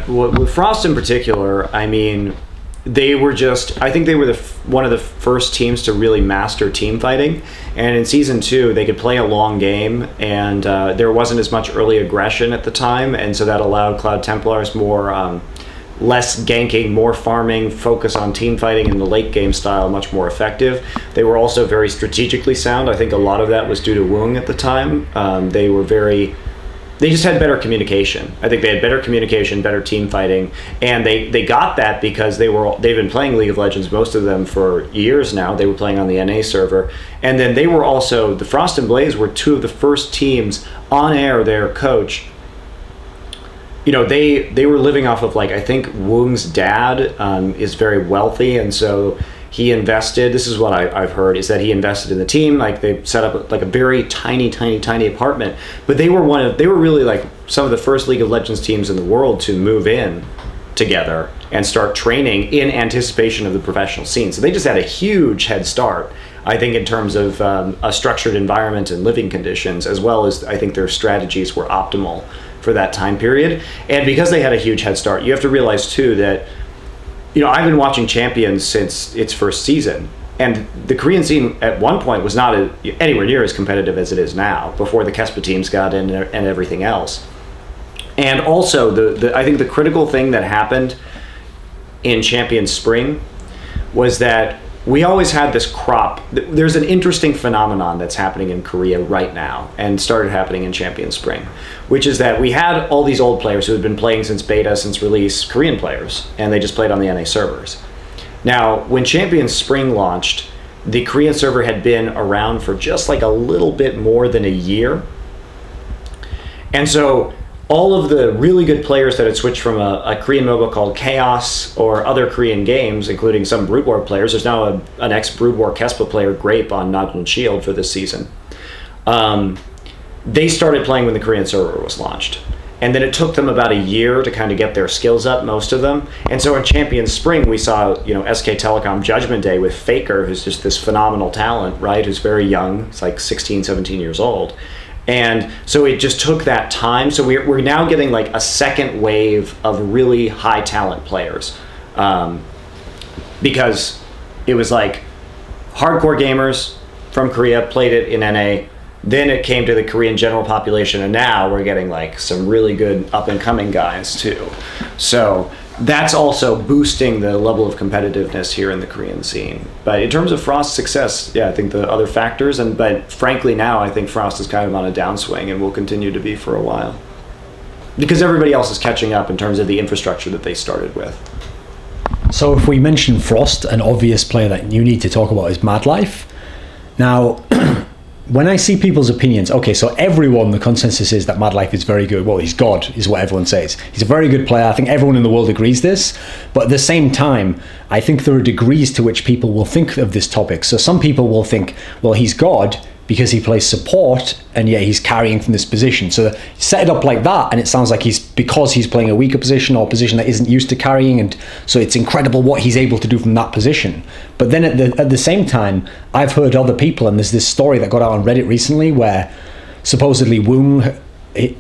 With Frost in particular, I mean, they were I think they were one of the first teams to really master team fighting. And in season 2, they could play a long game, and there wasn't as much early aggression at the time. And so that allowed Cloud Templars less ganking, more farming, focus on team fighting in the late game style, much more effective. They were also very strategically sound. I think a lot of that was due to Woong at the time. They just had better communication. I think they had better communication, better team fighting, and they got that because they've been playing League of Legends, most of them, for years now. They were playing on the NA server, and then they were also, the Frost and Blaze were 2 of the first teams on air. Their coach, they were living off of, like, I think Woong's dad is very wealthy, and so he invested, this is what I've heard, is that he invested in the team. Like, they set up like a very tiny apartment, but they were really like some of the first League of Legends teams in the world to move in together and start training in anticipation of the professional scene. So they just had a huge head start, I think, in terms of a structured environment and living conditions, as well as I think their strategies were optimal for that time period. And because they had a huge head start, you have to realize too that I've been watching Champions since its first season, and the Korean scene at one point was not anywhere near as competitive as it is now, before the Kespa teams got in and everything else. And also, I think the critical thing that happened in Champions Spring was that we always had this crop. There's an interesting phenomenon that's happening in Korea right now, and started happening in Champions Spring, which is that we had all these old players who had been playing since beta, since release, Korean players, and they just played on the NA servers. Now, when Champions Spring launched, the Korean server had been around for just like a little bit more than a year. And so all of the really good players that had switched from a Korean MOBA called Chaos or other Korean games, including some Brood War players, there's now an ex-Brood War Kespa player, Grape, on NaJin Shield for this season. They started playing when the Korean server was launched. and then it took them about a year to kind of get their skills up, most of them. And so in Champions Spring, we saw, SK Telecom Judgment Day with Faker, who's just this phenomenal talent, right? Who's very young. It's like 16, 17 years old. And so it just took that time. So we're now getting like a second wave of really high talent players, because it was like hardcore gamers from Korea played it in NA. Then it came to the Korean general population, and now we're getting like some really good up and coming guys too. So that's also boosting the level of competitiveness here in the Korean scene. But in terms of Frost's success, I think the other factors, but frankly now I think Frost is kind of on a downswing and will continue to be for a while, because everybody else is catching up in terms of the infrastructure that they started with. So if we mention Frost, an obvious player that you need to talk about is MadLife. Now, when I see people's opinions, okay, so everyone, the consensus is that MadLife is very good. Well, he's God, is what everyone says. He's a very good player. I think everyone in the world agrees this. But at the same time, I think there are degrees to which people will think of this topic. So some people will think, well, he's God because he plays support, and yet he's carrying from this position. So set it up like that, and it sounds like because he's playing a weaker position or a position that isn't used to carrying, and so it's incredible what he's able to do from that position. But then at the same time, I've heard other people, and there's this story that got out on Reddit recently where supposedly Woong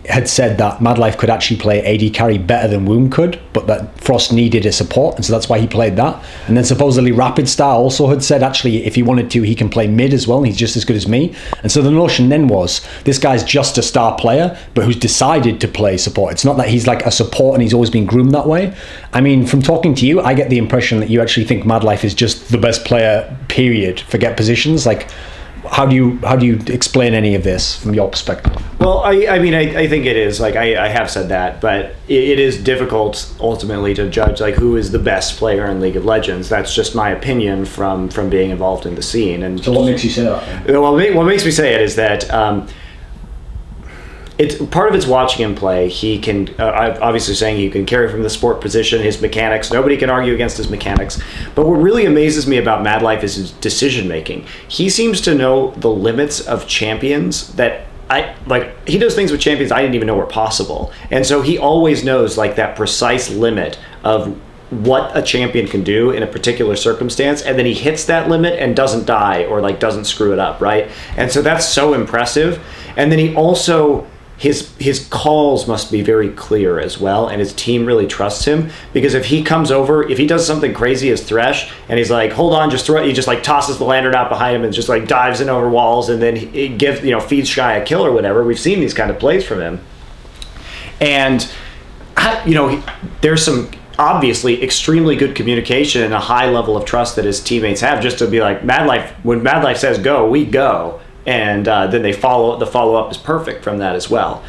had said that MadLife could actually play AD carry better than Woong could, but that Frost needed a support, and so that's why he played that. And then supposedly Rapid Star also had said actually if he wanted to, he can play mid as well, and he's just as good as me. And so the notion then was, this guy's just a star player, but who's decided to play support. It's not that he's like a support and he's always been groomed that way. I mean, from talking to you, I get the impression that you actually think MadLife is just the best player, period. Forget positions. Like, how do you explain any of this from your perspective? Well, I mean, I think it is, like, I have said that, but it is difficult ultimately to judge, like, who is the best player in League of Legends. That's just my opinion from being involved in the scene. And so what makes you say that? Well, what makes me say it is that it's part of it's watching him play. He can obviously saying he can carry from the support position, his mechanics. Nobody can argue against his mechanics. But what really amazes me about MadLife is his decision making. He seems to know the limits of champions that he does things with champions I didn't even know were possible. And so he always knows like that precise limit of what a champion can do in a particular circumstance, and then he hits that limit and doesn't die or like doesn't screw it up, right? And so that's so impressive. And then he also his calls must be very clear as well, and his team really trusts him, because if he does something crazy as Thresh and he's like, hold on, just throw it, he just like tosses the lantern out behind him and just like dives in over walls, and then he gives, feeds Shy a kill or whatever. We've seen these kind of plays from him, and there's some obviously extremely good communication and a high level of trust that his teammates have, just to be like, MadLife, when MadLife says go, we go. And then the follow-up is perfect from that as well.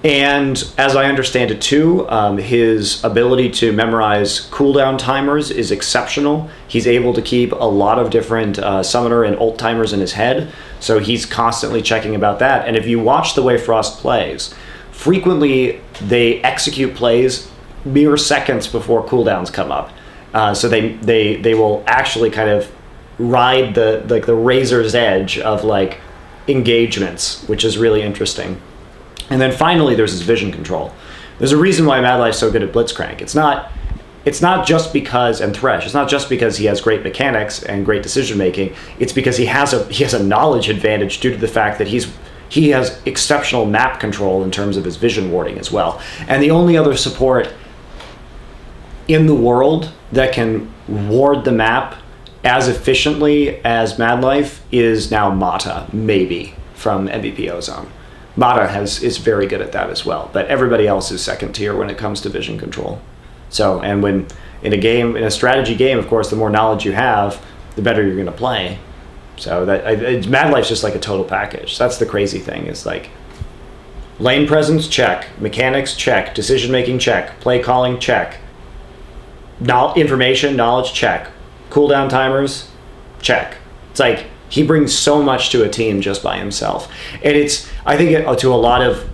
And as I understand it too, his ability to memorize cooldown timers is exceptional. He's able to keep a lot of different summoner and ult timers in his head, so he's constantly checking about that. And if you watch the way Frost plays, frequently they execute plays mere seconds before cooldowns come up. So they will actually kind of ride the razor's edge of like engagements, which is really interesting. And then finally there's his vision control. There's a reason why MadLife's so good at Blitzcrank. It's not just because, and Thresh, it's not just because he has great mechanics and great decision making. It's because he has a knowledge advantage due to the fact that he has exceptional map control in terms of his vision warding as well. And the only other support in the world that can ward the map as efficiently as MadLife is now Mata, maybe, from MVP Ozone. Mata is very good at that as well, but everybody else is second tier when it comes to vision control. So, and when in a strategy game, of course, the more knowledge you have, the better you're going to play. So MadLife's just like a total package. That's the crazy thing, is like lane presence, check. Mechanics, check. Decision making, check. Play calling, check. Information, knowledge, check. Cooldown timers, check. It's like he brings so much to a team just by himself, and it's, I think, to a lot of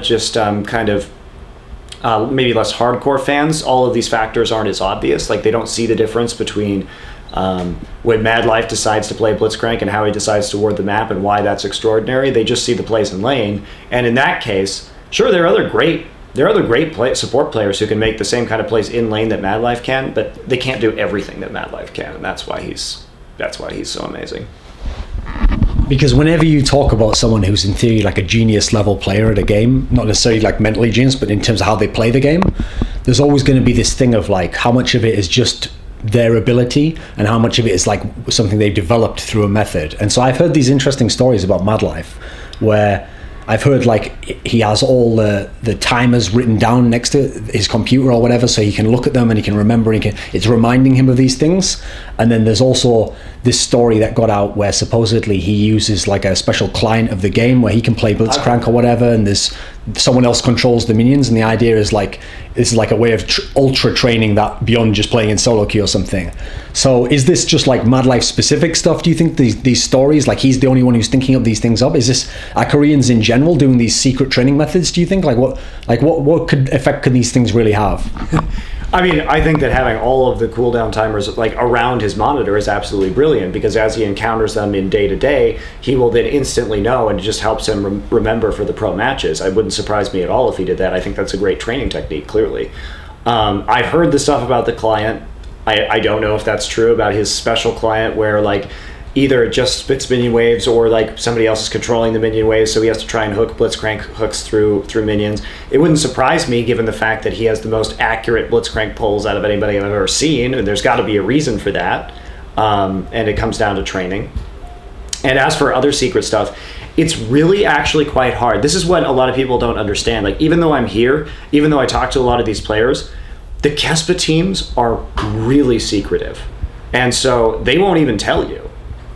just kind of maybe less hardcore fans, all of these factors aren't as obvious. Like, they don't see the difference between when MadLife decides to play Blitzcrank and how he decides to ward the map and why that's extraordinary. They just see the plays in lane, and in that case, Sure, there are other great support players who can make the same kind of plays in lane that MadLife can, but they can't do everything that MadLife can, and that's why he's so amazing. Because whenever you talk about someone who's in theory like a genius level player at a game, not necessarily like mentally genius, but in terms of how they play the game, there's always going to be this thing of like how much of it is just their ability and how much of it is like something they've developed through a method. And so I've heard these interesting stories about MadLife where I've heard like he has all the timers written down next to his computer or whatever, so he can look at them and he can remember, and it's reminding him of these things. And then there's also this story that got out where supposedly he uses like a special client of the game where he can play Blitzcrank or whatever, and there's someone else controls the minions, and the idea is like this is like a way of ultra training that beyond just playing in solo queue or something. So is this just like MadLife specific stuff? Do you think these stories, like he's the only one who's thinking of these things up? Is this, are Koreans in general doing these secret training methods, do you think? What effect could these things really have? I mean, I think that having all of the cooldown timers like around his monitor is absolutely brilliant, because as he encounters them in day to day, he will then instantly know, and it just helps him remember for the pro matches. It wouldn't surprise me at all if he did that. I think that's a great training technique, clearly. I've heard the stuff about the client. I don't know if that's true about his special client where like either it just spits minion waves or like somebody else is controlling the minion waves, so he has to try and hook Blitzcrank hooks through minions. It wouldn't surprise me given the fact that he has the most accurate Blitzcrank pulls out of anybody I've ever seen, and there's got to be a reason for that. And it comes down to training. And as for other secret stuff, it's really actually quite hard. This is what a lot of people don't understand. Like, even though I'm here, even though I talk to a lot of these players, the Kespa teams are really secretive. And so they won't even tell you.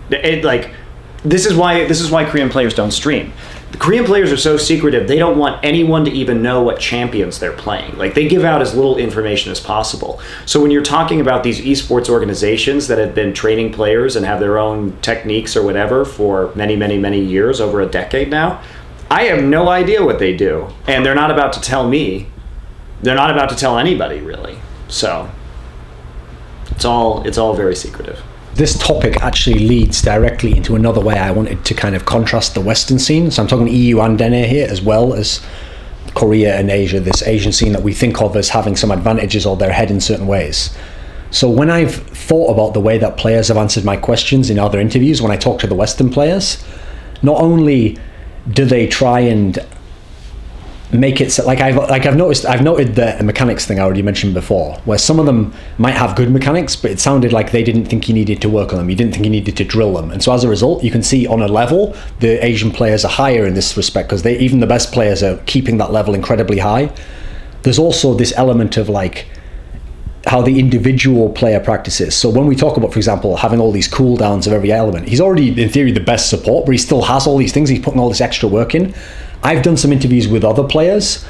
This is why Korean players don't stream. The Korean players are so secretive, they don't want anyone to even know what champions they're playing. Like, they give out as little information as possible. So when you're talking about these esports organizations that have been training players and have their own techniques or whatever for many, many, many years, over a decade now, I have no idea what they do. And they're not about to tell me. They're not about to tell anybody, really. So it's all very secretive. This topic actually leads directly into another way I wanted to kind of contrast the Western scene. So I'm talking EU and NA here, as well as Korea and Asia, this Asian scene that we think of as having some advantages or they're ahead in certain ways. So when I've thought about the way that players have answered my questions in other interviews, when I talk to the Western players, not only do they try and make it I've noted the mechanics thing I already mentioned before, where some of them might have good mechanics, but it sounded like they didn't think you needed to work on them, you didn't think you needed to drill them, and so as a result you can see on a level the Asian players are higher in this respect, because even the best players are keeping that level incredibly high. There's also this element of like how the individual player practices. So when we talk about, for example, having all these cooldowns of every element, he's already in theory the best support, but he still has all these things, he's putting all this extra work in. I've done some interviews with other players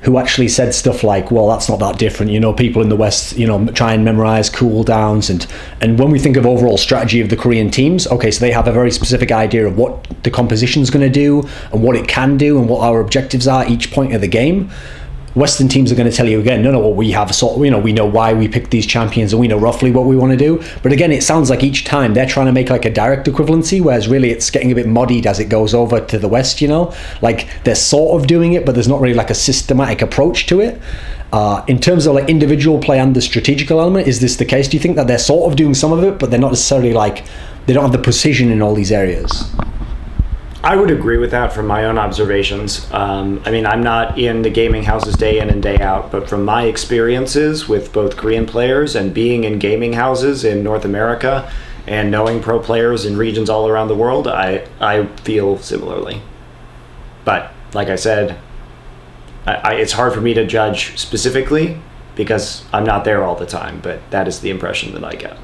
who actually said stuff like, well, that's not that different, people in the West, try and memorize cooldowns, and when we think of overall strategy of the Korean teams, okay, so they have a very specific idea of what the composition's going to do and what it can do and what our objectives are each point of the game. Western teams are going to tell you again, no, we have we know why we picked these champions and we know roughly what we want to do. But again, it sounds like each time they're trying to make like a direct equivalency, whereas really it's getting a bit muddied as it goes over to the West, like they're sort of doing it, but there's not really like a systematic approach to it. In terms of like individual play and the strategical element, is this the case? Do you think that they're sort of doing some of it, but they're not necessarily they don't have the precision in all these areas? I would agree with that from my own observations. I'm not in the gaming houses day in and day out, but from my experiences with both Korean players and being in gaming houses in North America and knowing pro players in regions all around the world, I feel similarly. But like I said, it's hard for me to judge specifically because I'm not there all the time, but that is the impression that I get.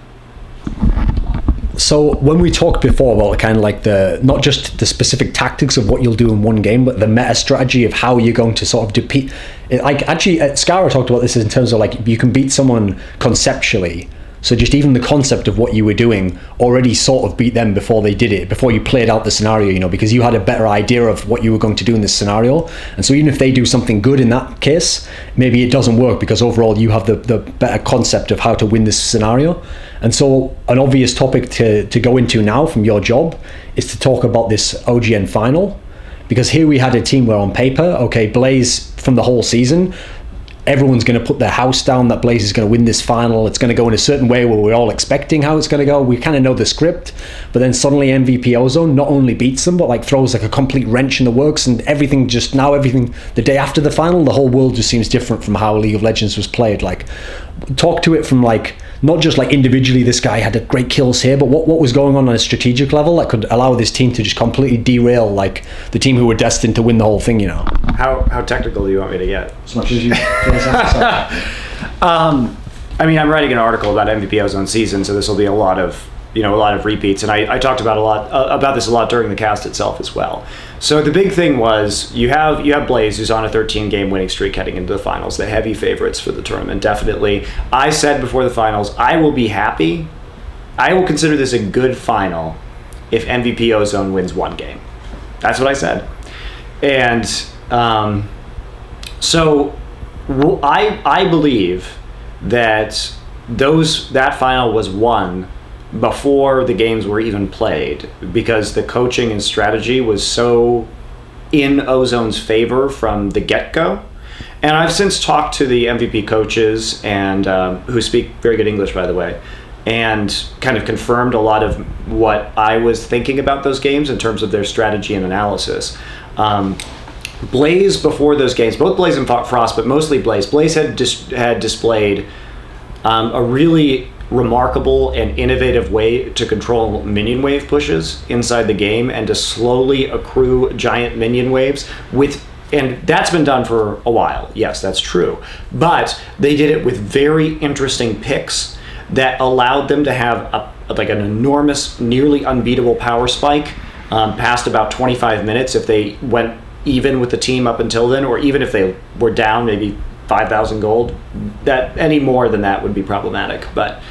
So when we talked before about kind of like not just the specific tactics of what you'll do in one game, but the meta strategy of how you're going to sort of defeat, actually Skara talked about this in terms of like you can beat someone conceptually. So just even the concept of what you were doing already sort of beat them before they did it, before you played out the scenario, because you had a better idea of what you were going to do in this scenario. And so even if they do something good in that case, maybe it doesn't work because overall you have the better concept of how to win this scenario. And so an obvious topic to go into now from your job is to talk about this OGN final, Because here we had a team where on paper, okay, Blaze from the whole season, everyone's going to put their house down that Blaze is going to win this final. It's going to go in a certain way where we're all expecting how it's going to go. We kind of know the script, but then suddenly MVP Ozone not only beats them, but like throws like a complete wrench in the works, and everything the day after the final, the whole world just seems different from how League of Legends was played. Like, talk to it from like, not just like individually, this guy had a great kills here, but what was going on a strategic level that could allow this team to just completely derail like the team who were destined to win the whole thing, you know? How technical do you want me to get? As much as you I mean, I'm writing an article about MVP Ozone season, so this will be a lot of repeats, and I talked about this a lot during the cast itself as well. So the big thing was you have Blaze, who's on a 13-game winning streak heading into the finals, the heavy favorites for the tournament, definitely. I said before the finals, I will be happy. I will consider this a good final if MVP Ozone wins one game. That's what I said. And so I believe that that final was won before the games were even played, because the coaching and strategy was so in Ozone's favor from the get-go. And I've since talked to the MVP coaches, and who speak very good English, by the way, and kind of confirmed a lot of what I was thinking about those games in terms of their strategy and analysis. Blaze, before those games, both Blaze and Frost, but mostly Blaze had displayed a really remarkable and innovative way to control minion wave pushes inside the game and to slowly accrue giant minion waves and that's been done for a while. Yes, that's true. But they did it with very interesting picks that allowed them to have an enormous, nearly unbeatable power spike past about 25 minutes if they went even with the team up until then, or even if they were down maybe 5,000 gold. That any more than that would be problematic. But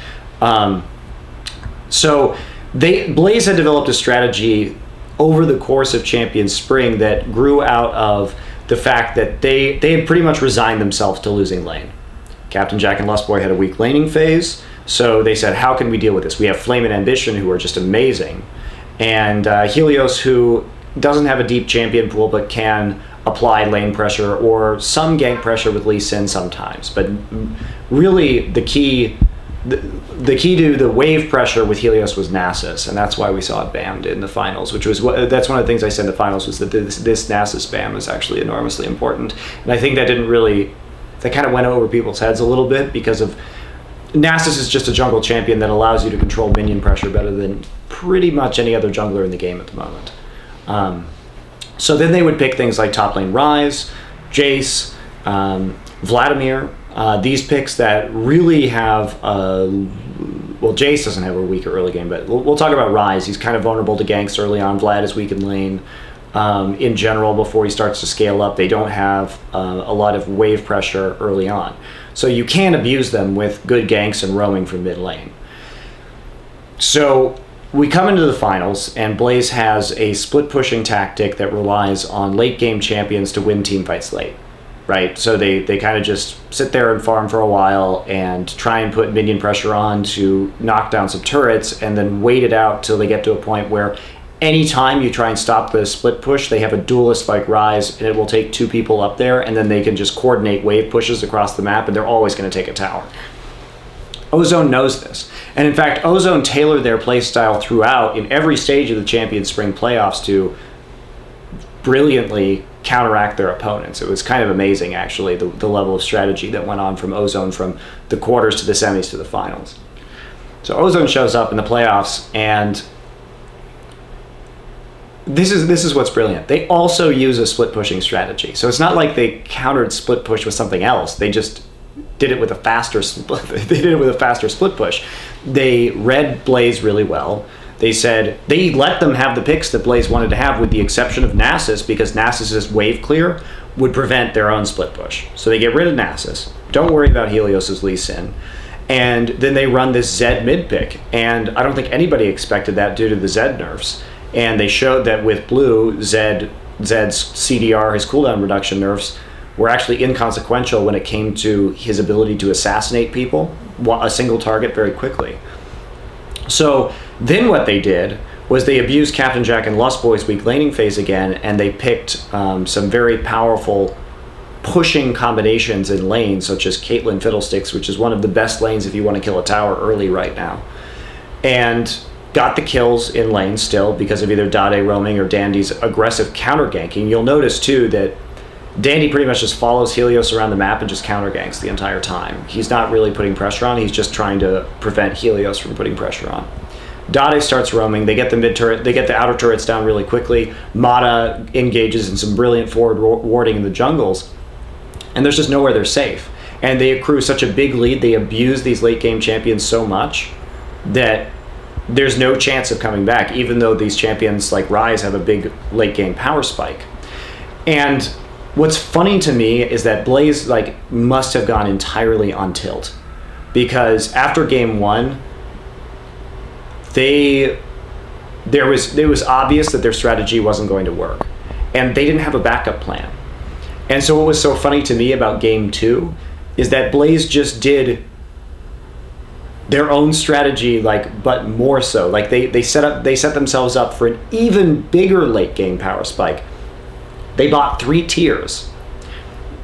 so Blaze had developed a strategy over the course of Champions Spring that grew out of the fact that they had pretty much resigned themselves to losing lane. Captain Jack and Lustboy had a weak laning phase, so they said, how can we deal with this? We have Flame and Ambition, who are just amazing, and Helios, who doesn't have a deep champion pool but can apply lane pressure or some gank pressure with Lee Sin sometimes. But really the key to the wave pressure with Helios was Nasus, and that's why we saw it banned in the finals, that's one of the things I said in the finals, was that this Nasus ban was actually enormously important. And I think that kind of went over people's heads a little bit, because of Nasus is just a jungle champion that allows you to control minion pressure better than pretty much any other jungler in the game at the moment. So then they would pick things like top lane Ryze, Jace, Vladimir, these picks that really have Jace doesn't have a weaker early game, but we'll talk about Ryze. He's kind of vulnerable to ganks early on. Vlad is weak in lane. In general, before he starts to scale up, they don't have a lot of wave pressure early on. So you can abuse them with good ganks and roaming from mid lane. So we come into the finals, and Blaze has a split pushing tactic that relies on late game champions to win team fights late, right? So they kind of just sit there and farm for a while and try and put minion pressure on to knock down some turrets, and then wait it out till they get to a point where anytime you try and stop the split push, they have a duelist like Ryze, and it will take two people up there, and then they can just coordinate wave pushes across the map, and they're always going to take a tower. Ozone knows this. And in fact, Ozone tailored their playstyle throughout in every stage of the Champions Spring playoffs to brilliantly counteract their opponents. It was kind of amazing, actually, the level of strategy that went on from Ozone from the quarters to the semis to the finals. So Ozone shows up in the playoffs, and this is what's brilliant. They also use a split pushing strategy. So it's not like they countered split push with something else. They just did it with a faster split push. They read Blaze really well. They said they let them have the picks that Blaze wanted to have, with the exception of Nasus, because Nasus's wave clear would prevent their own split push. So they get rid of Nasus. Don't worry about Helios's Lee Sin. And then they run this Zed mid pick. And I don't think anybody expected that due to the Zed nerfs. And they showed that with blue, Zed's CDR, his cooldown reduction nerfs, were actually inconsequential when it came to his ability to assassinate people, a single target, very quickly. So then what they did was they abused Captain Jack and Lost Boy's weak laning phase again, and they picked some very powerful pushing combinations in lanes, such as Caitlyn Fiddlesticks, which is one of the best lanes if you want to kill a tower early right now. And got the kills in lane still because of either Dade roaming or Dandy's aggressive counter ganking. You'll notice too that Dandy pretty much just follows Helios around the map and just counter ganks the entire time. He's not really putting pressure on, he's just trying to prevent Helios from putting pressure on. Dade starts roaming, they get the mid turret, they get the outer turrets down really quickly. Mata engages in some brilliant forward warding in the jungles, and there's just nowhere they're safe. And they accrue such a big lead, they abuse these late game champions so much that there's no chance of coming back, even though these champions like Ryze have a big late game power spike. And what's funny to me is that Blaze like must have gone entirely on tilt, because after game one, it was obvious that their strategy wasn't going to work, and they didn't have a backup plan. And so what was so funny to me about game two is that Blaze just did their own strategy, like, but more so. Like they set themselves up for an even bigger late game power spike. They bought 3 tiers.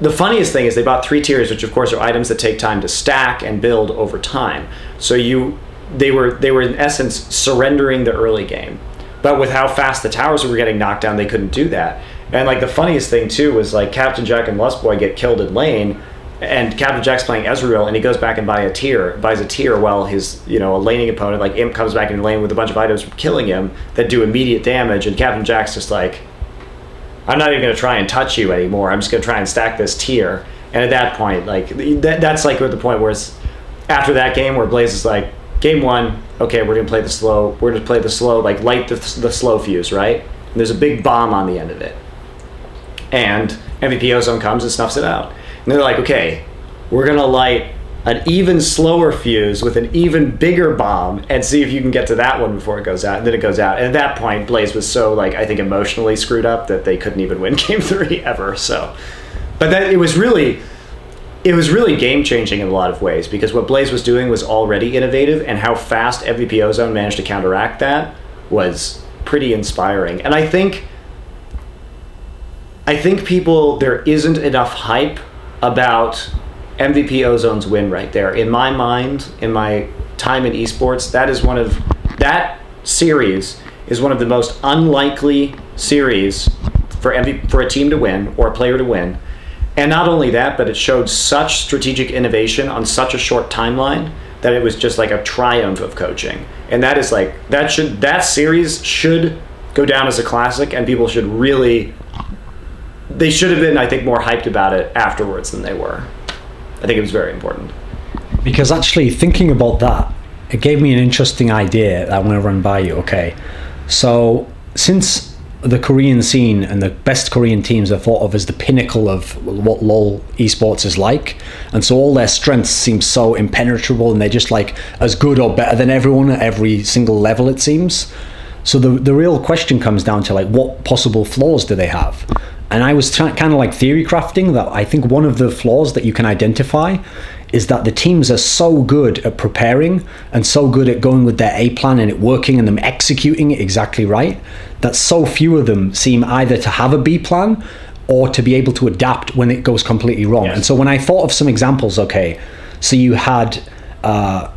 The funniest thing is they bought 3 tiers, which of course are items that take time to stack and build over time. So they were in essence surrendering the early game. But with how fast the towers were getting knocked down, they couldn't do that. And like the funniest thing too was like Captain Jack and Lustboy get killed in lane, and Captain Jack's playing Ezreal, and he goes back and buys a tier while his, a laning opponent like Imp comes back in lane with a bunch of items killing him that do immediate damage, and Captain Jack's just like, I'm not even going to try and touch you anymore. I'm just going to try and stack this tier. And at that point, like that's like at the point where it's after that game where Blaze is like, game one, okay, we're going to play the slow. We're going to play the slow, like light the slow fuse, right? And there's a big bomb on the end of it, and MVP Ozone comes and snuffs it out. And they're like, okay, we're going to light an even slower fuse with an even bigger bomb and see if you can get to that one before it goes out. And then it goes out. And at that point, Blaze was so, like, I think emotionally screwed up that they couldn't even win game 3 ever. So, but it was really game changing in a lot of ways, because what Blaze was doing was already innovative, and how fast MVP Ozone managed to counteract that was pretty inspiring. And I think there isn't enough hype about MVP Ozone's win right there. In my mind, in my time in esports, that series is one of the most unlikely series for a team to win or a player to win. And not only that, but it showed such strategic innovation on such a short timeline that it was just like a triumph of coaching. And that is like, that series should go down as a classic, and people should they should have been, I think, more hyped about it afterwards than they were. I think it was very important. Because actually, thinking about that, it gave me an interesting idea that I want to run by you, okay? So, since the Korean scene and the best Korean teams are thought of as the pinnacle of what LoL esports is like, and so all their strengths seem so impenetrable, and they're just like as good or better than everyone at every single level, it seems. So the real question comes down to like, what possible flaws do they have? And I was kind of like theory crafting that I think one of the flaws that you can identify is that the teams are so good at preparing and so good at going with their A plan and it working and them executing it exactly right, that so few of them seem either to have a B plan or to be able to adapt when it goes completely wrong. Yes. And so when I thought of some examples, okay, so you had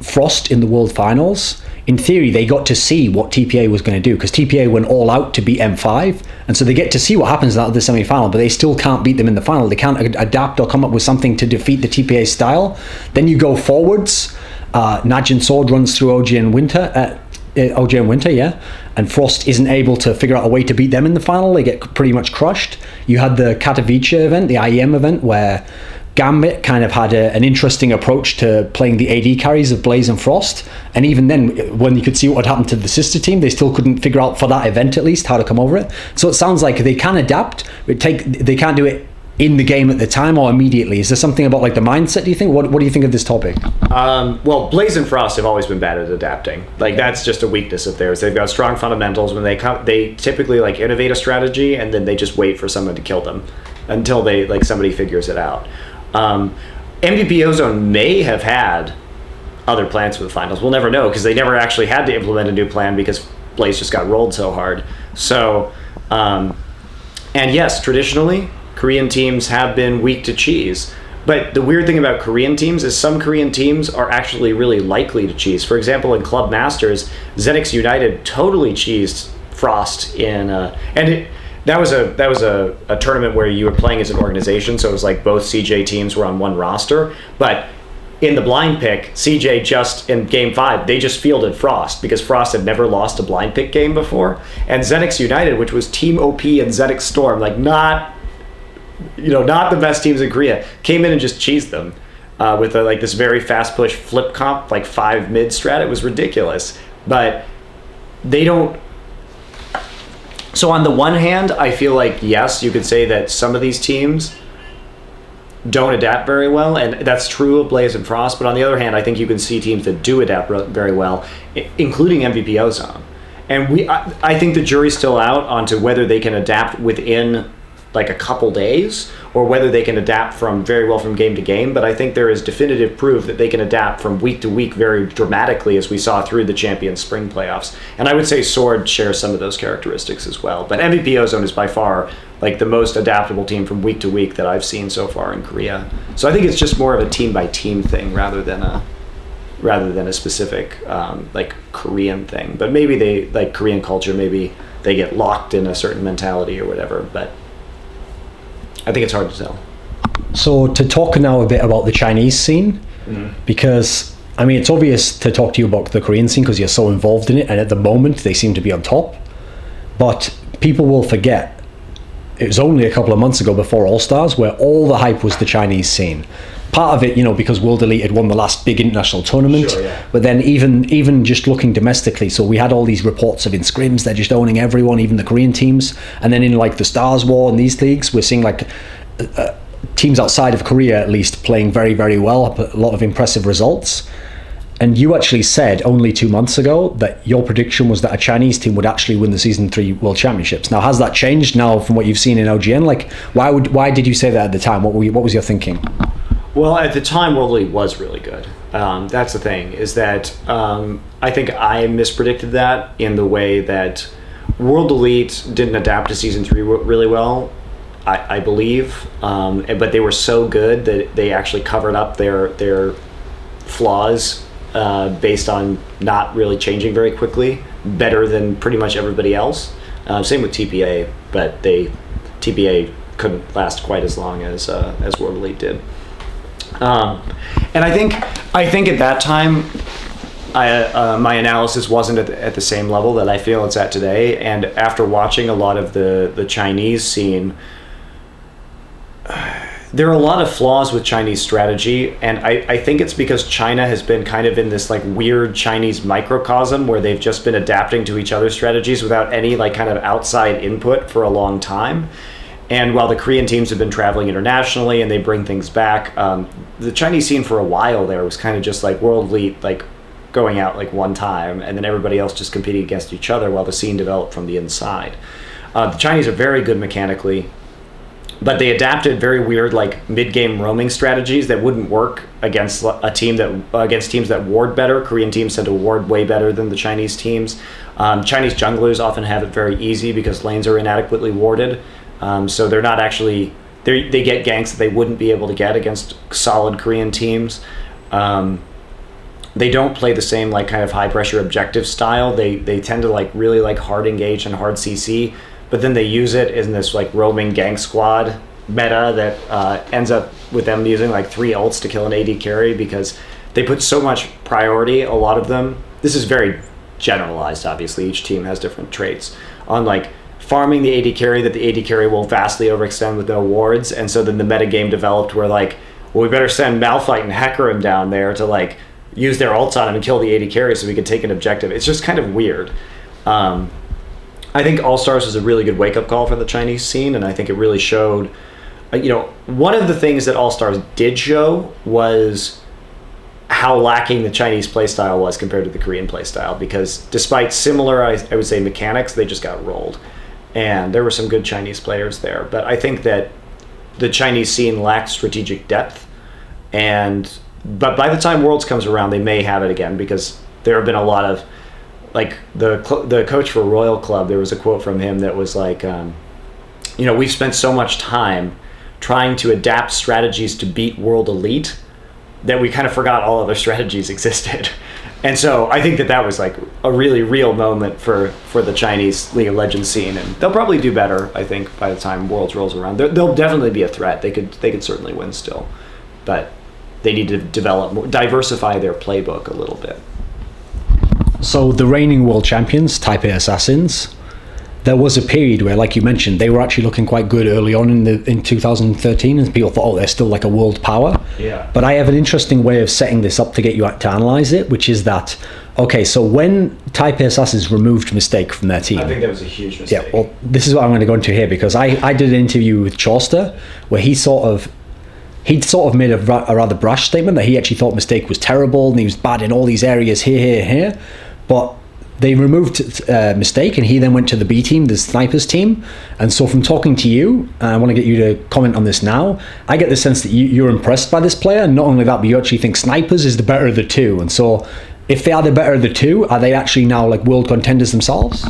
Frost in the World Finals. In theory, they got to see what TPA was going to do, because TPA went all out to beat M5, and so they get to see what happens in the semi-final, but they still can't beat them in the final. They can't adapt or come up with something to defeat the TPA style. Then you go forwards. NaJin Sword runs through OG and Winter, yeah, and Frost isn't able to figure out a way to beat them in the final. They get pretty much crushed. You had the Katowice event, the IEM event, where Gambit kind of had an interesting approach to playing the AD carries of Blaze and Frost, and even then, when you could see what had happened to the sister team, they still couldn't figure out, for that event at least, how to come over it. So it sounds like they can adapt, they can't do it in the game at the time or immediately. Is there something about like the mindset, do you think? What do you think of this topic? Well, Blaze and Frost have always been bad at adapting. Like, that's just a weakness of theirs. They've got strong fundamentals. When they typically like innovate a strategy, and then they just wait for someone to kill them until somebody figures it out. MVP Ozone may have had other plans for the finals. We'll never know, because they never actually had to implement a new plan, because Blaze just got rolled so hard. So, and yes, traditionally, Korean teams have been weak to cheese. But the weird thing about Korean teams is some Korean teams are actually really likely to cheese. For example, in Club Masters, Zenix United totally cheesed Frost in, that was a tournament where you were playing as an organization, so it was like both CJ teams were on one roster. But in the blind pick, CJ just in game 5, they just fielded Frost because Frost had never lost a blind pick game before. And Zenix United, which was Team OP and Zenix Storm, like not the best teams in Korea, came in and just cheesed them with like this very fast push flip comp, like 5 mid strat. It was ridiculous. But they don't. So on the one hand, I feel like, yes, you could say that some of these teams don't adapt very well, and that's true of Blaze and Frost. But on the other hand, I think you can see teams that do adapt very well, including MVP Ozone. And I think the jury's still out onto whether they can adapt within like a couple days, or whether they can adapt very well from game to game. But I think there is definitive proof that they can adapt from week to week very dramatically, as we saw through the Champions Spring playoffs. And I would say Sword shares some of those characteristics as well. But MVP Ozone is by far like the most adaptable team from week to week that I've seen so far in Korea. So I think it's just more of a team by team thing rather than a specific like Korean thing. But maybe they like Korean culture, maybe they get locked in a certain mentality or whatever. But I think it's hard to tell. So to talk now a bit about the Chinese scene, because I mean, it's obvious to talk to you about the Korean scene because you're so involved in it, and at the moment they seem to be on top. But people will forget, it was only a couple of months ago before All-Stars where all the hype was the Chinese scene. Part of it, because World Elite had won the last big international tournament. Sure, yeah. But then even just looking domestically, so we had all these reports of in scrims, they're just owning everyone, even the Korean teams. And then in like the Stars War and these leagues, we're seeing like teams outside of Korea at least playing very, very well, a lot of impressive results. And you actually said only 2 months ago that your prediction was that a Chinese team would actually win the Season 3 World Championships. Now, has that changed now from what you've seen in OGN? Like, why did you say that at the time? What was your thinking? Well, at the time, World Elite was really good. That's the thing, is that I think I mispredicted that in the way that World Elite didn't adapt to Season 3 really well, I believe. But they were so good that they actually covered up their flaws based on not really changing very quickly, better than pretty much everybody else. Same with TPA, but TPA couldn't last quite as long as World Elite did. And I think at that time, my analysis wasn't at the same level that I feel it's at today. And after watching a lot of the Chinese scene, there are a lot of flaws with Chinese strategy, and I think it's because China has been kind of in this like weird Chinese microcosm where they've just been adapting to each other's strategies without any like kind of outside input for a long time. And while the Korean teams have been traveling internationally and they bring things back, the Chinese scene for a while there was kind of just like World Elite, like going out like one time, and then everybody else just competing against each other while the scene developed from the inside. The Chinese are very good mechanically, but they adapted very weird like mid-game roaming strategies that wouldn't work against teams that ward better. Korean teams tend to ward way better than the Chinese teams. Chinese junglers often have it very easy because lanes are inadequately warded. So they're not actually, they get ganks that they wouldn't be able to get against solid Korean teams. They don't play the same like kind of high pressure objective style. They tend to like really like hard engage and hard CC, but then they use it in this like roaming gank squad meta that ends up with them using like 3 ults to kill an AD carry because they put so much priority, a lot of them. This is very generalized, obviously. Each team has different traits on like farming the AD carry, that the AD carry will vastly overextend with no wards. And so then the meta game developed where like, well, we better send Malphite and Hecarim down there to like use their ults on him and kill the AD carry so we can take an objective. It's just kind of weird. I think All-Stars was a really good wake-up call for the Chinese scene, and I think it really showed, one of the things that All-Stars did show was how lacking the Chinese playstyle was compared to the Korean playstyle, because despite similar, I would say, mechanics, they just got rolled. And there were some good Chinese players there. But I think that the Chinese scene lacked strategic depth. But by the time Worlds comes around, they may have it again, because there have been a lot of like the coach for Royal Club, there was a quote from him that was like, we've spent so much time trying to adapt strategies to beat World Elite that we kind of forgot all other strategies existed. And so I think that was like a really real moment for the Chinese League of Legends scene, and they'll probably do better, I think, by the time Worlds rolls around. They'll definitely be a threat. They could certainly win still, but they need to diversify their playbook a little bit. So the reigning world champions, Taipei Assassins, there was a period where, like you mentioned, they were actually looking quite good early on in 2013, and people thought, oh, they're still like a world power. Yeah. But I have an interesting way of setting this up to get you to analyze it, which is that, okay, so when Taipei Assassins removed Mistake from their team, I think that was a huge mistake. Yeah, well, this is what I'm going to go into here, because I did an interview with Chauster where he'd sort of made a rather brash statement that he actually thought Mistake was terrible and he was bad in all these areas here, but they removed Mistake, and he then went to the B team, the Snipers team. And so from talking to you, I want to get you to comment on this now, I get the sense that you're impressed by this player, and not only that, but you actually think Snipers is the better of the two. And so if they are the better of the two, are they actually now like world contenders themselves?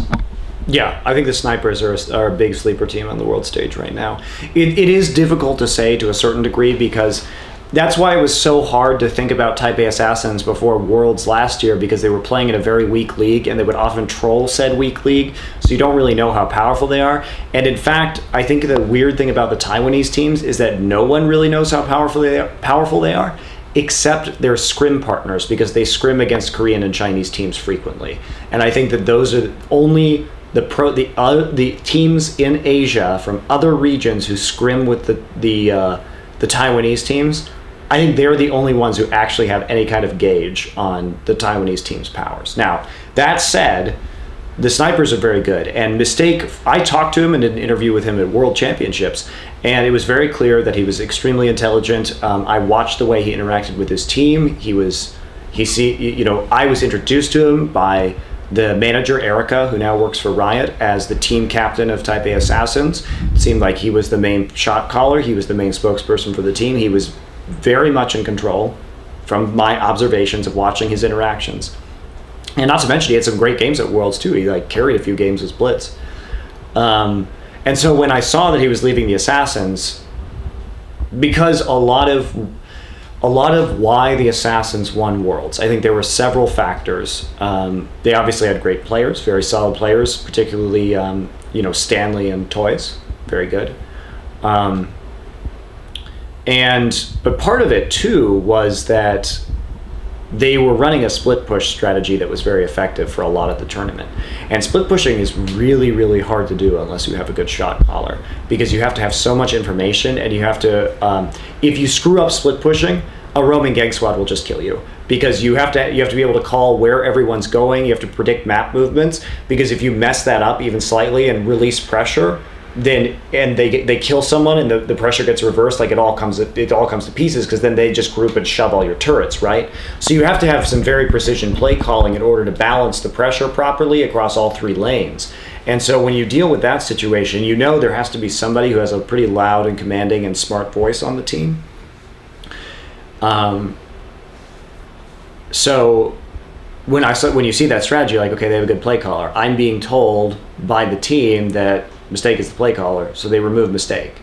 Yeah, I think the Snipers are a big sleeper team on the world stage right now. It is difficult to say to a certain degree, because that's why it was so hard to think about Taipei Assassins before Worlds last year, because they were playing in a very weak league, and they would often troll said weak league, so you don't really know how powerful they are. And in fact, I think the weird thing about the Taiwanese teams is that no one really knows how powerful they are, except their scrim partners, because they scrim against Korean and Chinese teams frequently. And I think that those are only the teams in Asia from other regions who scrim with the Taiwanese teams. I think they're the only ones who actually have any kind of gauge on the Taiwanese team's powers. Now, that said, the Snipers are very good. And Mistake, I talked to him and did an interview with him at World Championships, and it was very clear that he was extremely intelligent. I watched the way he interacted with his team. I was introduced to him by the manager, Erica, who now works for Riot, as the team captain of Taipei Assassins. It seemed like he was the main shot caller. He was the main spokesperson for the team. He was very much in control from my observations of watching his interactions. And not to mention, he had some great games at Worlds too. He carried a few games as Blitz. And so when I saw that he was leaving the Assassins, because a lot of why the Assassins won Worlds, I think there were several factors. They obviously had great players, very solid players, particularly Stanley and Toys, very good. But part of it too was that they were running a split push strategy that was very effective for a lot of the tournament. And split pushing is really, really hard to do unless you have a good shot caller, because you have to have so much information, and you have to, if you screw up split pushing, a roaming gang squad will just kill you, because you have to be able to call where everyone's going. You have to predict map movements, because if you mess that up even slightly and release pressure, then they kill someone and the pressure gets reversed, like it all comes to pieces, because then they just group and shove all your turrets, right? So you have to have some very precision play calling in order to balance the pressure properly across all three lanes. And so when you deal with that situation, there has to be somebody who has a pretty loud and commanding and smart voice on the team. So when you see that strategy, like, okay, they have a good play caller, I'm being told by the team that Mistake is the play caller, so they remove Mistake,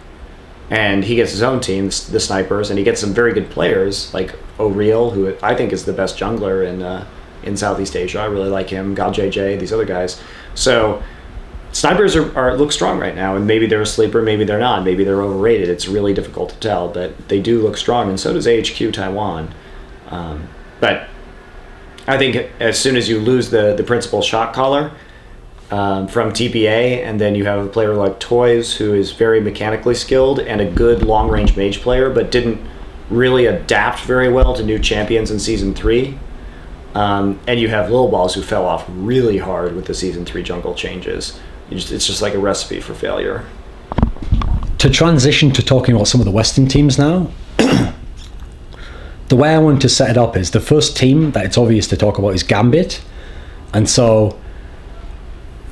and he gets his own team, the Snipers, and he gets some very good players like O'Real, who I think is the best jungler in Southeast Asia. I really like him. God JJ, these other guys. So Snipers look strong right now, and maybe they're a sleeper, maybe they're not, maybe they're overrated. It's really difficult to tell, but they do look strong, and so does AHQ Taiwan. But I think as soon as you lose the principal shot caller from TPA, and then you have a player like Toys, who is very mechanically skilled and a good long-range mage player, but didn't really adapt very well to new champions in Season 3. And you have Lil Balls, who fell off really hard with the Season 3 jungle changes. It's just like a recipe for failure. To transition to talking about some of the Western teams now, the way I want to set it up is the first team that it's obvious to talk about is Gambit. And so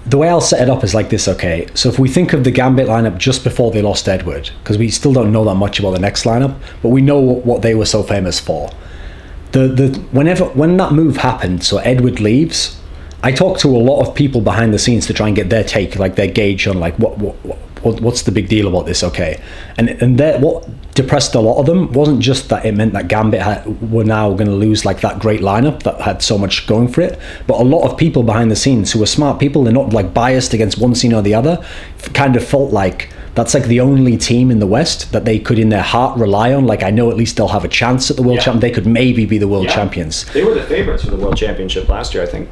the way I'll set it up is like this, okay? So if we think of the Gambit lineup just before they lost Edward, because we still don't know that much about the next lineup, but we know what they were so famous for. When that move happened, so Edward leaves, I talk to a lot of people behind the scenes to try and get their take, like their gauge on like what's the big deal about this, okay? And what depressed a lot of them wasn't just that it meant that Gambit were now going to lose like that great lineup that had so much going for it, but a lot of people behind the scenes who are smart people, they're not like biased against one scene or the other, kind of felt like that's like the only team in the West that they could in their heart rely on. Like, I know at least they'll have a chance at the World Champ. They could maybe be the World Champions. They were the favorites for the World Championship last year, I think,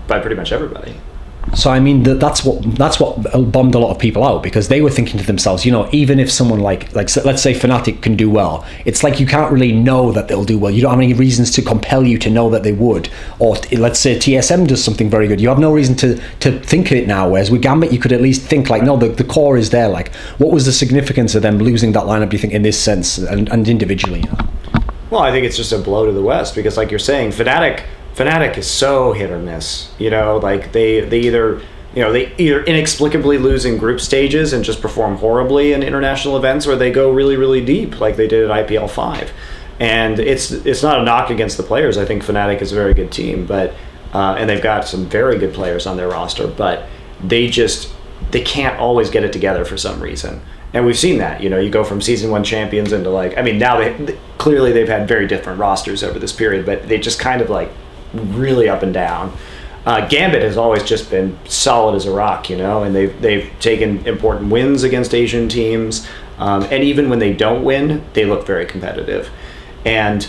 by pretty much everybody. So I mean that's what bummed a lot of people out, because they were thinking to themselves, you know, even if someone like let's say Fnatic can do well, it's like you can't really know that they'll do well. You don't have any reasons to compel you to know that they would. Or let's say TSM does something very good, you have no reason to think of it now. Whereas with Gambit, you could at least think like, no, the core is there. Like, what was the significance of them losing that lineup? Do you think in this sense and individually? You know? Well, I think it's just a blow to the West, because like you're saying, Fnatic is so hit or miss, you know, like they either inexplicably lose in group stages and just perform horribly in international events, or they go really, really deep like they did at IPL 5. And it's not a knock against the players. I think Fnatic is a very good team, but and they've got some very good players on their roster, but they can't always get it together for some reason. And we've seen that, you know, you go from season 1 champions into like, I mean, now clearly they've had very different rosters over this period, but they just kind of like really up and down. Gambit has always just been solid as a rock, you know, and they've taken important wins against Asian teams, and even when they don't win, they look very competitive. And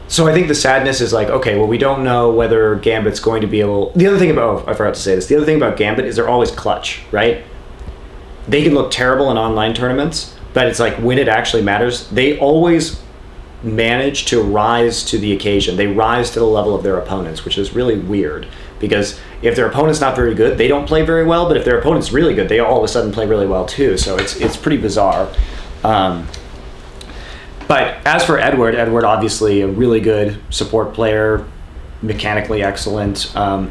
so I think the sadness is like, okay, well, we don't know whether Gambit's going to be able. The other thing about I forgot to say this. The other thing about Gambit is they're always clutch, right? They can look terrible in online tournaments, but it's like when it actually matters, they always manage to rise to the occasion. They rise to the level of their opponents, which is really weird, because if their opponent's not very good, they don't play very well, but if their opponent's really good, they all of a sudden play really well too. So it's pretty bizarre. But as for Edward obviously a really good support player, mechanically excellent. I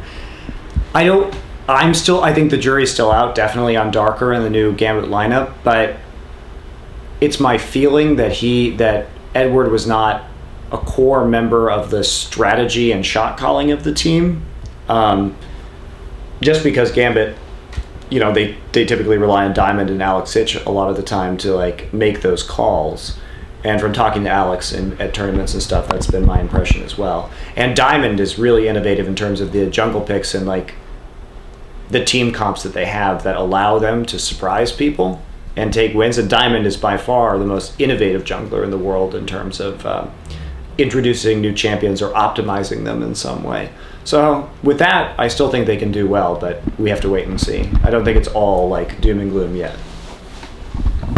think the jury's still out, definitely on Darker and the new Gambit lineup, but it's my feeling that Edward was not a core member of the strategy and shot calling of the team. Just because Gambit, you know, they typically rely on Diamond and Alex Sitch a lot of the time to like make those calls. And from talking to Alex at tournaments and stuff, that's been my impression as well. And Diamond is really innovative in terms of the jungle picks and like the team comps that they have that allow them to surprise people and take wins. And Diamond is by far the most innovative jungler in the world in terms of introducing new champions or optimizing them in some way. So with that, I still think they can do well, but we have to wait and see. I don't think it's all like doom and gloom yet.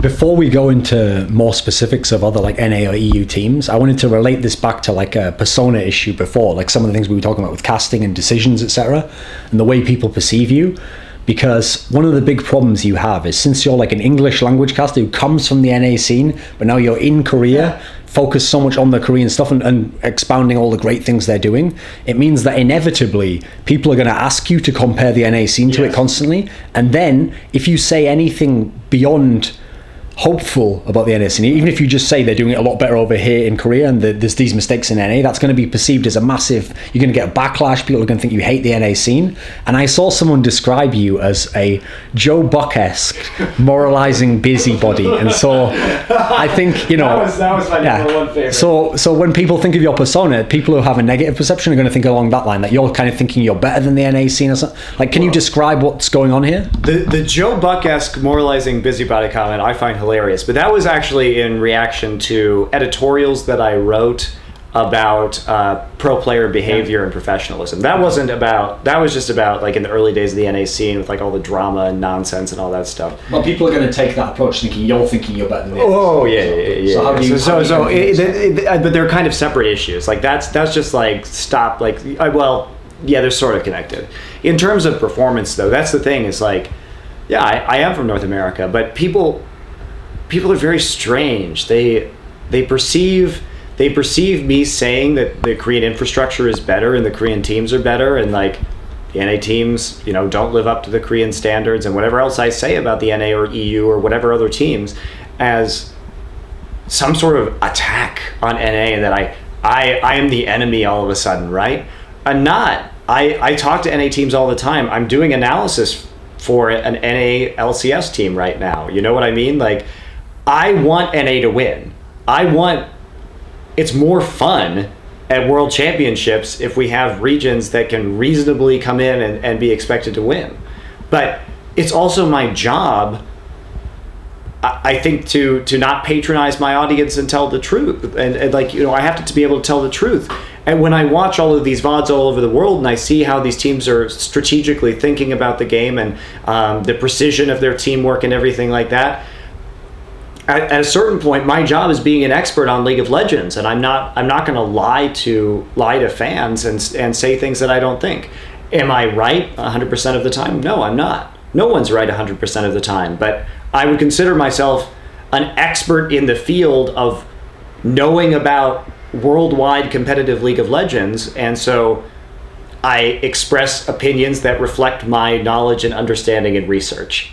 Before we go into more specifics of other like NA or EU teams, I wanted to relate this back to like a persona issue before, like some of the things we were talking about with casting and decisions, etc., and the way people perceive you. Because one of the big problems you have is, since you're like an English language caster who comes from the NA scene, but now you're in Korea, focus so much on the Korean stuff and expounding all the great things they're doing, it means that inevitably people are going to ask you to compare the NA scene to it constantly. And then if you say anything beyond hopeful about the NA scene, even if you just say they're doing it a lot better over here in Korea and there's these mistakes in NA, that's going to be perceived as a massive, you're going to get a backlash, people are going to think you hate the NA scene. And I saw someone describe you as a Joe Buck-esque moralizing busybody, and so I think, you know, that was my number one favorite. So when people think of your persona, people who have a negative perception are going to think along that line, that you're kind of thinking you're better than the NA scene or something. Like, can you describe what's going on here? The Joe Buck-esque moralizing busybody comment I find hilarious, but that was actually in reaction to editorials that I wrote about pro player behavior and professionalism. That was just about like in the early days of the NA scene with like all the drama and nonsense and all that stuff. Well, people are going to take that approach thinking you're better than this. Oh yeah. So how do you, but they're kind of separate issues. Like that's just like stop. Like they're sort of connected. In terms of performance, though, that's the thing. Is like, yeah, I am from North America, but people are very strange. They perceive me saying that the Korean infrastructure is better and the Korean teams are better, and like the NA teams, you know, don't live up to the Korean standards, and whatever else I say about the NA or EU or whatever other teams as some sort of attack on NA, and that I am the enemy all of a sudden, right? I'm not. I talk to NA teams all the time. I'm doing analysis for an NA LCS team right now. You know what I mean? Like, I want NA to win. It's more fun at World Championships if we have regions that can reasonably come in and be expected to win. But it's also my job, I think, to not patronize my audience and tell the truth. And like, you know, I have to be able to tell the truth. And when I watch all of these VODs all over the world and I see how these teams are strategically thinking about the game and the precision of their teamwork and everything like that, at a certain point, my job is being an expert on League of Legends, and I'm not going to lie to fans and say things that I don't think. Am I right 100% of the time? No, I'm not. No one's right 100% of the time, but I would consider myself an expert in the field of knowing about worldwide competitive League of Legends, and so I express opinions that reflect my knowledge and understanding and research.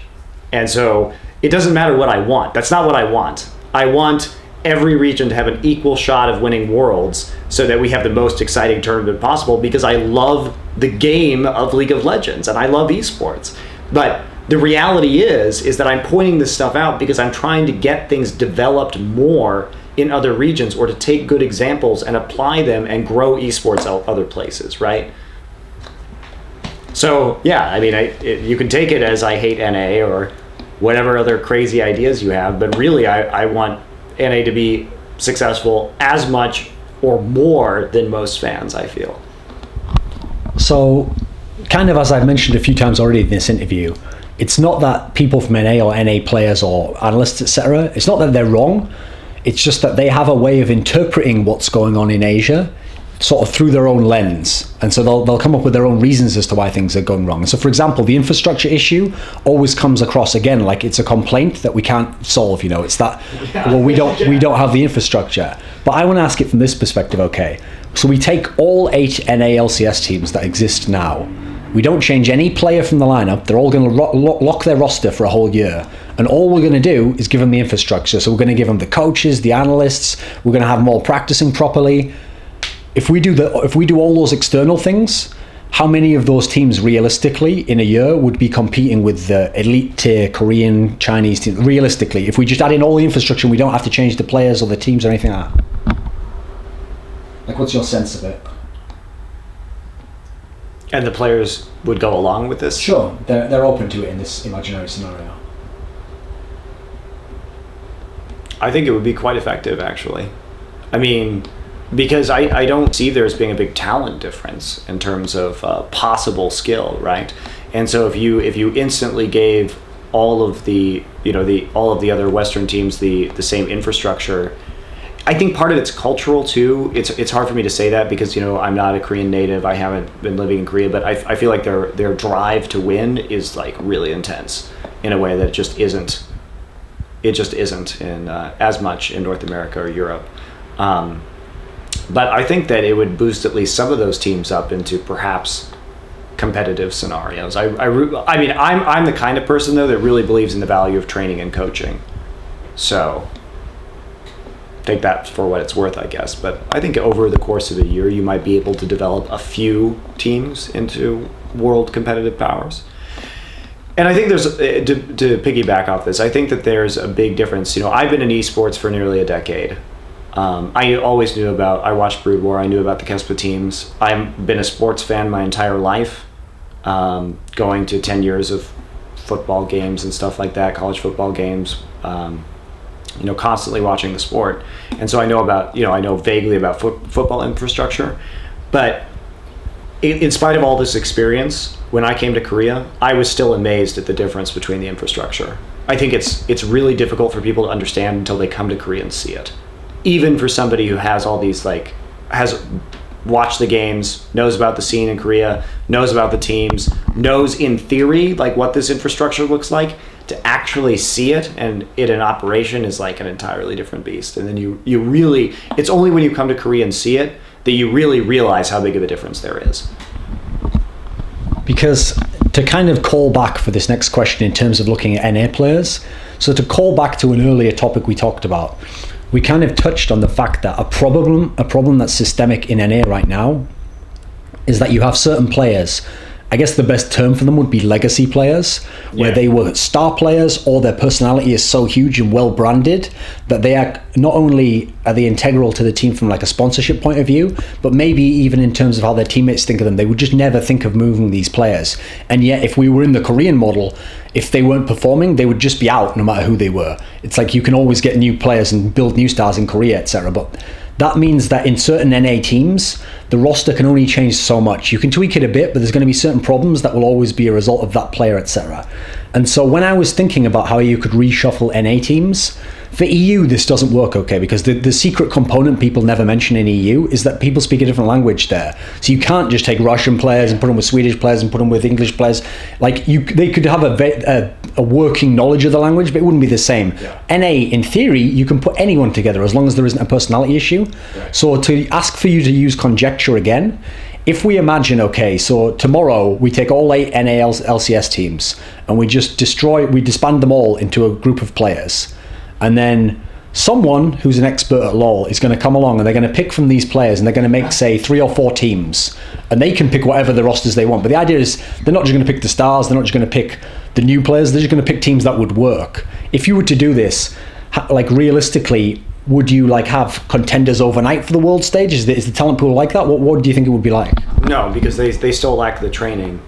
And so it doesn't matter what I want. That's not what I want. I want every region to have an equal shot of winning Worlds so that we have the most exciting tournament possible, because I love the game of League of Legends and I love esports. But the reality is that I'm pointing this stuff out because I'm trying to get things developed more in other regions, or to take good examples and apply them and grow esports other places, right? So yeah, I mean, you can take it as I hate NA or whatever other crazy ideas you have, but really I want NA to be successful as much or more than most fans, I feel. So, kind of as I've mentioned a few times already in this interview, it's not that people from NA or NA players or analysts, etc., it's not that they're wrong, it's just that they have a way of interpreting what's going on in Asia sort of through their own lens, and so they'll come up with their own reasons as to why things are going wrong. So for example, the infrastructure issue always comes across again like it's a complaint that we can't solve. You know, it's that, well, we don't have the infrastructure. But I want to ask it from this perspective. Okay, so we take all 8 NA LCS teams that exist now, we don't change any player from the lineup, they're all going to lock their roster for a whole year, and all we're going to do is give them the infrastructure. So we're going to give them the coaches, the analysts, we're going to have them all practicing properly. If we do all those external things, how many of those teams realistically in a year would be competing with the elite tier Korean, Chinese teams? Realistically, if we just add in all the infrastructure and we don't have to change the players or the teams or anything like that. Like, what's your sense of it? And the players would go along with this? Sure, they're open to it in this imaginary scenario. I think it would be quite effective, actually. I mean, because I don't see there as being a big talent difference in terms of possible skill, right? And so if you instantly gave all of the other Western teams the same infrastructure, I think part of it's cultural too. It's hard for me to say that because, you know, I'm not a Korean native. I haven't been living in Korea, but I feel like their drive to win is like really intense in a way that it just isn't in as much in North America or Europe. But I think that it would boost at least some of those teams up into perhaps competitive scenarios. I mean, I'm the kind of person though that really believes in the value of training and coaching. So take that for what it's worth, I guess. But I think over the course of a year, you might be able to develop a few teams into world competitive powers. And I think there's, to piggyback off this, I think that there's a big difference. You know, I've been in esports for nearly a decade. I always knew I watched Brood War, I knew about the Kespa teams. I've been a sports fan my entire life, going to 10 years of football games and stuff like that, college football games, you know, constantly watching the sport. And so I know vaguely about football infrastructure. But in spite of all this experience, when I came to Korea, I was still amazed at the difference between the infrastructure. I think it's really difficult for people to understand until they come to Korea and see it. Even for somebody who has all these, like, has watched the games, knows about the scene in Korea, knows about the teams, knows in theory, like, what this infrastructure looks like, to actually see it and it in operation is like an entirely different beast. And then you really, it's only when you come to Korea and see it that you really realize how big of a difference there is. Because to kind of call back for this next question in terms of looking at NA players, so to call back to an earlier topic we talked about, we kind of touched on the fact that a problem that's systemic in NA right now is that you have certain players. I guess the best term for them would be legacy players, where they were star players, or their personality is so huge and well branded that they are not only are they integral to the team from like a sponsorship point of view, but maybe even in terms of how their teammates think of them. They would just never think of moving these players. And yet, if we were in the Korean model, if they weren't performing, they would just be out no matter who they were. It's like you can always get new players and build new stars in Korea, etc. But that means that in certain NA teams, the roster can only change so much. You can tweak it a bit, but there's going to be certain problems that will always be a result of that player, etc. And so when I was thinking about how you could reshuffle NA teams, for EU, this doesn't work okay, because the secret component people never mention in EU is that people speak a different language there. So you can't just take Russian players and put them with Swedish players and put them with English players. Like they could have a working knowledge of the language, but it wouldn't be the same. Yeah. NA, in theory, you can put anyone together as long as there isn't a personality issue. Right. So to ask for you to use conjecture again, if we imagine, okay, so tomorrow we take all 8 NA LCS teams and we just disband them all into a group of players. And then someone who's an expert at LoL is going to come along and they're going to pick from these players and they're going to make, say, 3 or 4 teams. And they can pick whatever the rosters they want. But the idea is they're not just going to pick the stars, they're not just going to pick the new players, they're just going to pick teams that would work. If you were to do this, like realistically, would you like have contenders overnight for the world stage? Is the talent pool like that? What do you think it would be like? No, because they still lack the training.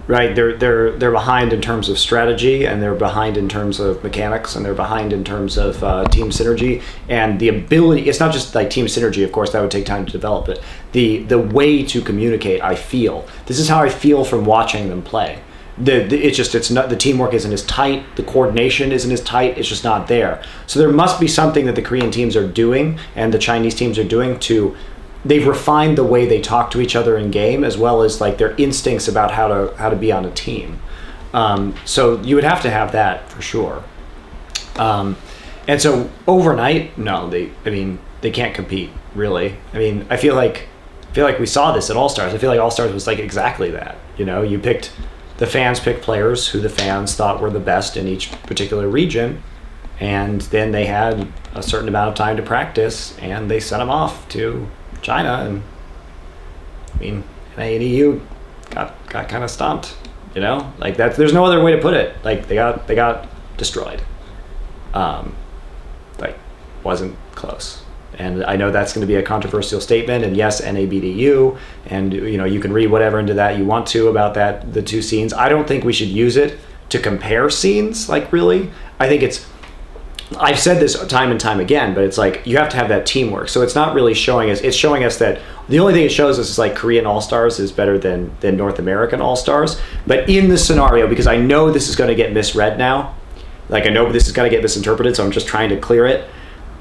Right, they're behind in terms of strategy, and they're behind in terms of mechanics, and they're behind in terms of team synergy and the ability. It's not just like team synergy, of course, that would take time to develop it. The way to communicate, I feel. This is how I feel from watching them play. It's not, the teamwork isn't as tight, the coordination isn't as tight. It's just not there. So there must be something that the Korean teams are doing and the Chinese teams are doing to. They've refined the way they talk to each other in game, as well as like their instincts about how to be on a team. So you would have to have that for sure. And so overnight, no, they can't compete really. I mean, I feel like we saw this at All Stars. I feel like All Stars was like exactly that. You know, the fans picked players who the fans thought were the best in each particular region, and then they had a certain amount of time to practice, and they sent them off to China, and I mean, NA and EU got kind of stomped, you know, like that. There's no other way to put it. Like they got destroyed. Like wasn't close. And I know that's going to be a controversial statement. And yes, NA beat EU, and you know you can read whatever into that you want to about that the two scenes. I don't think we should use it to compare scenes. Like really, I think I've said this time and time again, but it's like you have to have that teamwork. So it's not really showing us. It's showing us that the only thing it shows us is like Korean All-Stars is better than North American All-Stars. But in this scenario, because I know this is going to get misread now, like I know this is going to get misinterpreted, so I'm just trying to clear it.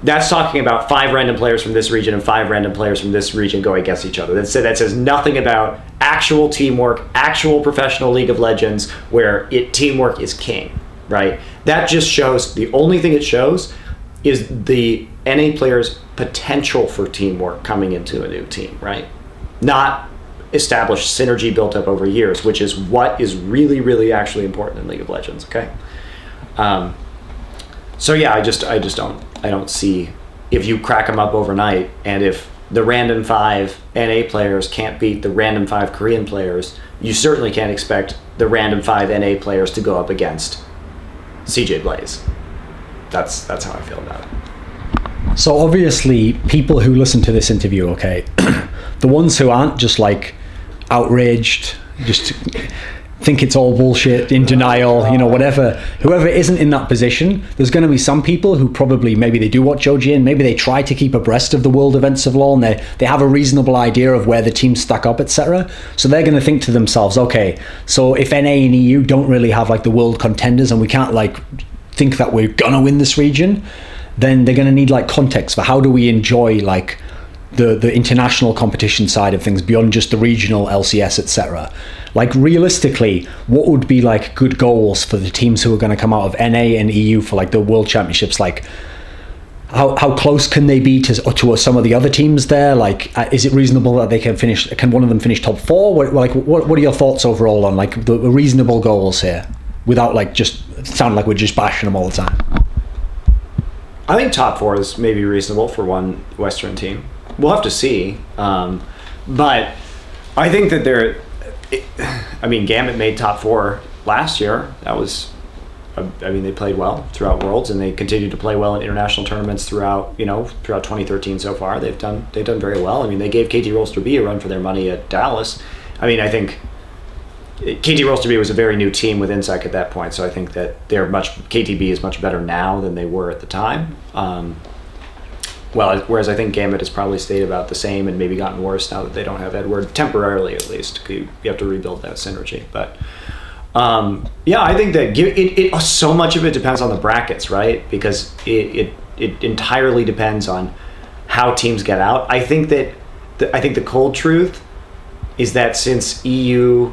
That's talking about 5 random players from this region and 5 random players from this region going against each other. That says nothing about actual teamwork, actual professional League of Legends, where teamwork is king. Right? That just shows, the only thing it shows is the NA players' potential for teamwork coming into a new team, right? Not established synergy built up over years, which is what is really, really actually important in League of Legends, okay? So yeah, I don't see, if you crack them up overnight, and if the random 5 NA players can't beat the random 5 Korean players, you certainly can't expect the random 5 NA players to go up against CJ Blaze. That's how I feel about it. So obviously people who listen to this interview, okay, the ones who aren't just like outraged, just think it's all bullshit, in denial, you know, whatever, whoever isn't in that position, there's going to be some people who probably, maybe they do watch OGN, maybe they try to keep abreast of the world events of LoL, and they have a reasonable idea of where the teams stack up, etc. So they're going to think to themselves, okay, so if NA and EU don't really have like the world contenders, and we can't like think that we're gonna win this region, then they're going to need like context for how do we enjoy like the international competition side of things beyond just the regional LCS, etc. Like realistically, what would be like good goals for the teams who are going to come out of NA and EU for like the world championships? Like how close can they be to some of the other teams there? Like is it reasonable that they can one of them finish top 4? What are your thoughts overall on like the reasonable goals here, without like just sound like we're just bashing them all the time? I think top 4 is maybe reasonable for one Western team. We'll have to see, but I think that Gambit made top 4 last year. That was, they played well throughout Worlds, and they continued to play well in international tournaments throughout 2013 so far. They've done very well. I mean, they gave KT Rolster B a run for their money at Dallas. I mean, I think KT Rolster B was a very new team with Insec at that point, so I think that KTB is much better now than they were at the time. Whereas I think Gambit has probably stayed about the same and maybe gotten worse now that they don't have Edward, temporarily at least. You have to rebuild that synergy. But I think that so much of it depends on the brackets, right? Because it entirely depends on how teams get out. I think that the cold truth is that since EU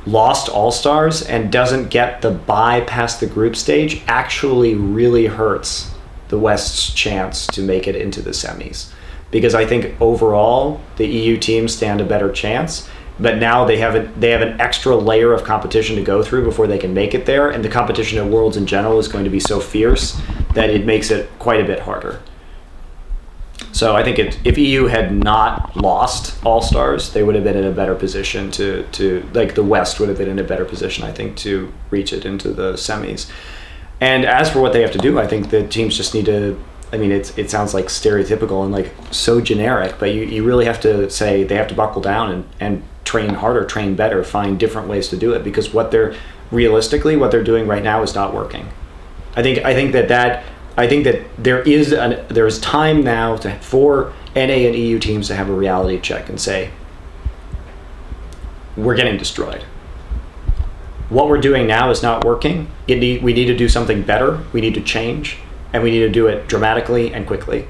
lost All-Stars and doesn't get the bye past the group stage, actually really hurts the West's chance to make it into the semis, because I think overall the EU teams stand a better chance, but now they have an extra layer of competition to go through before they can make it there, and the competition at Worlds in general is going to be so fierce that it makes it quite a bit harder. So I think if EU had not lost All-Stars, they would have been in a better position to the West would have been in a better position, I think, to reach it into the semis. And as for what they have to do, I think the teams just need to, it sounds like stereotypical and like so generic, but you really have to say they have to buckle down and train harder, train better, find different ways to do it, because what they're doing right now is not working. I think that there is time now for NA and EU teams to have a reality check and say, we're getting destroyed. What we're doing now is not working. We need to do something better. We need to change, and we need to do it dramatically and quickly.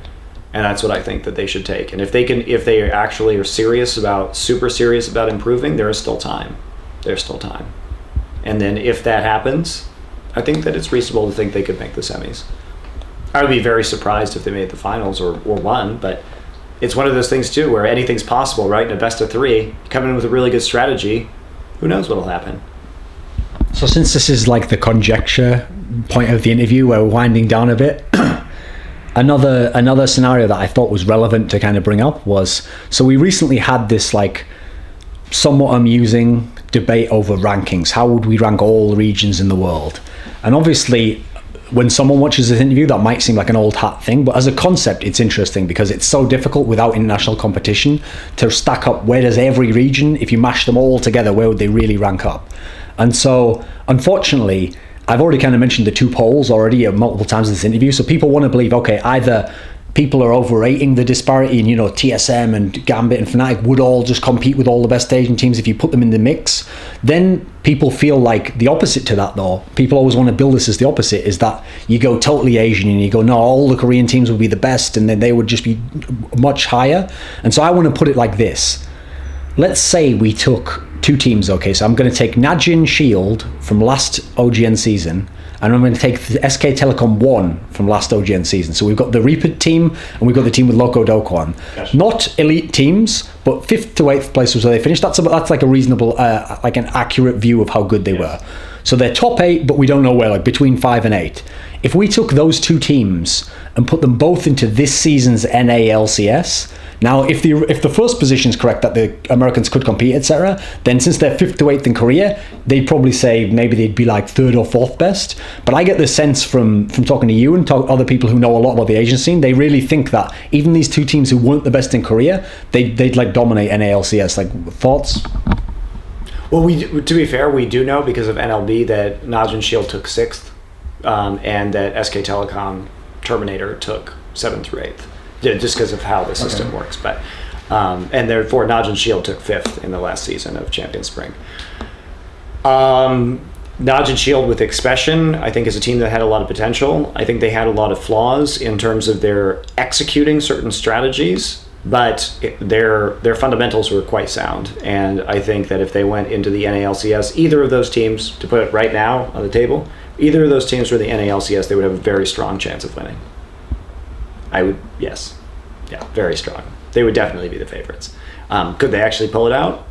And that's what I think that they should take. And if they actually are super serious about improving, there is still time. There's still time. And then if that happens, I think that it's reasonable to think they could make the semis. I would be very surprised if they made the finals or won, but it's one of those things too where anything's possible, right? In a best of 3, come in with a really good strategy, who knows what'll happen. So since this is like the conjecture point of the interview where we're winding down a bit, another scenario that I thought was relevant to kind of bring up was, so we recently had this like somewhat amusing debate over rankings. How would we rank all regions in the world? And obviously, when someone watches this interview, that might seem like an old hat thing, but as a concept, it's interesting because it's so difficult without international competition to stack up where does every region, if you mash them all together, where would they really rank up? And so, unfortunately, I've already kind of mentioned the 2 polls already multiple times in this interview, so people want to believe, okay, either people are overrating the disparity and, TSM and Gambit and Fnatic would all just compete with all the best Asian teams if you put them in the mix. Then people feel like the opposite to that, though. People always want to build this as the opposite, is that you go totally Asian and you go, no, all the Korean teams would be the best and then they would just be much higher. And so I want to put it like this. Let's say we took 2 teams, okay, so I'm going to take NaJin Shield from last OGN season, and I'm going to take the SK Telecom 1 from last OGN season. So we've got the Reaper team, and we've got the team with Loco Dokwan. Gotcha. Not elite teams, but 5th to 8th place was where they finished. That's like a reasonable, like an accurate view of how good they were. So they're top 8, but we don't know where, like between 5 and 8. If we took those 2 teams and put them both into this season's NA LCS, now if the first position is correct that the Americans could compete, etc., then since they're 5th to 8th in Korea, they'd probably say maybe they'd be like 3rd or 4th best. But I get the sense from talking to you and other people who know a lot about the Asian scene, they really think that even these 2 teams who weren't the best in Korea, they'd like dominate NA LCS. Like, thoughts? Well, to be fair, we do know because of NLB that NaJin Shield took 6th, and that SK Telecom Terminator took 7th through 8th, just because of how the system works. But and therefore NaJin Shield took 5th in the last season of Champion Spring. NaJin Shield with Expression, I think, is a team that had a lot of potential. I think they had a lot of flaws in terms of their executing certain strategies, but their fundamentals were quite sound. And I think that if they went into the NALCS, either of those teams, to put it right now on the table, either of those teams were the NALCS, they would have a very strong chance of winning. Yes. Yeah, very strong. They would definitely be the favorites. Could they actually pull it out?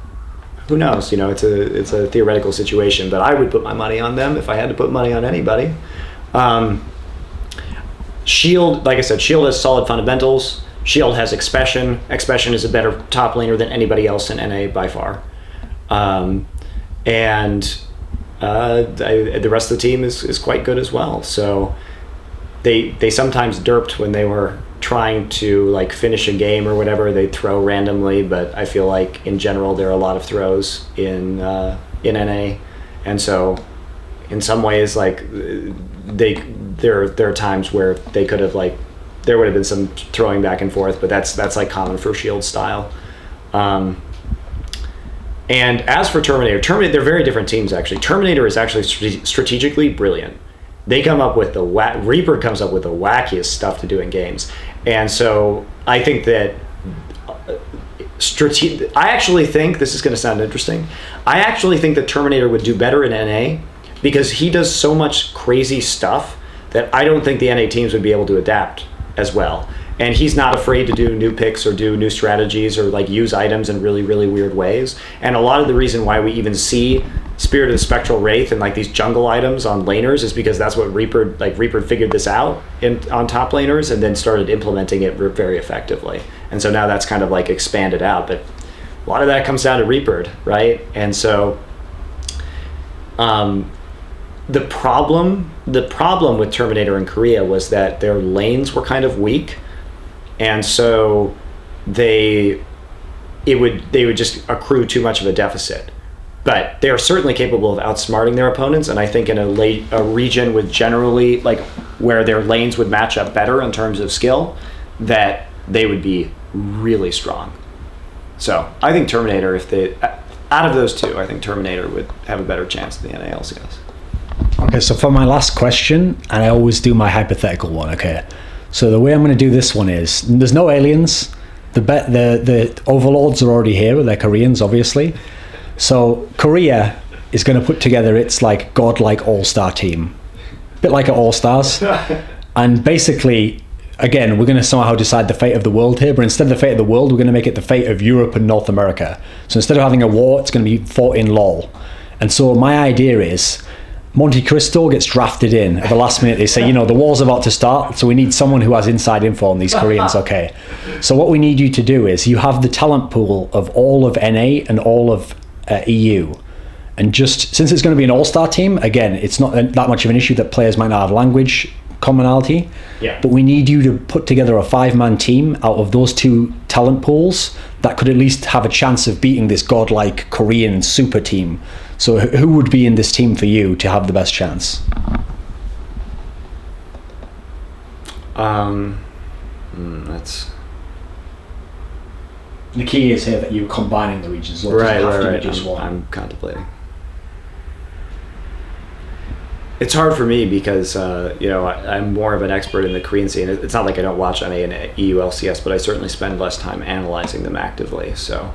Who knows? It's a theoretical situation, but I would put my money on them if I had to put money on anybody. Shield, like I said, Shield has solid fundamentals. Shield has Expression. Expression is a better top laner than anybody else in NA by far. And the rest of the team is quite good as well. So they sometimes derped when they were trying to like finish a game or whatever. They'd throw randomly, but I feel like in general there are a lot of throws in NA, and so in some ways like there are times where they could have like there would have been some throwing back and forth, but that's like common for Shield style. And as for Terminator, they're very different teams actually. Terminator is actually strategically brilliant. They come up with Reaper comes up with the wackiest stuff to do in games, and so I think that I actually think this is going to sound interesting. I actually think that Terminator would do better in NA because he does so much crazy stuff that I don't think the NA teams would be able to adapt as well. And he's not afraid to do new picks or do new strategies or like use items in really, really weird ways. And a lot of the reason why we even see Spirit of the Spectral Wraith and like these jungle items on laners is because that's what Reaper figured this out on top laners and then started implementing it very effectively. And so now that's kind of like expanded out. But a lot of that comes down to Reaper, right? And so the problem with Terminator in Korea was that their lanes were kind of weak. And so they would just accrue too much of a deficit. But they are certainly capable of outsmarting their opponents, and I think in a region with generally like where their lanes would match up better in terms of skill, that they would be really strong. So I think Terminator, out of those two, I think Terminator would have a better chance than the NALCS. Okay, so for my last question, and I always do my hypothetical one, okay? So the way I'm going to do this one is, there's no aliens. The overlords are already here, but they're Koreans, obviously. So Korea is going to put together its like godlike all-star team, a bit like at All-Stars. And basically, again, we're going to somehow decide the fate of the world here, but instead of the fate of the world, we're going to make it the fate of Europe and North America. So instead of having a war, it's going to be fought in LOL. And so my idea is, MonteCristo gets drafted in at the last minute. They say, the war's about to start, so we need someone who has inside info on these Koreans. Okay, so what we need you to do is you have the talent pool of all of NA and all of EU, and just since it's going to be an all-star team, again, it's not that much of an issue that players might not have language commonality. Yeah. But we need you to put together a 5-man team out of those two talent pools that could at least have a chance of beating this godlike Korean super team. So who would be in this team for you to have the best chance? That's... The key is here that you're combining the regions. Right. I'm contemplating. It's hard for me because, I'm more of an expert in the Korean scene. It's not like I don't watch NA and EU LCS, but I certainly spend less time analyzing them actively. So,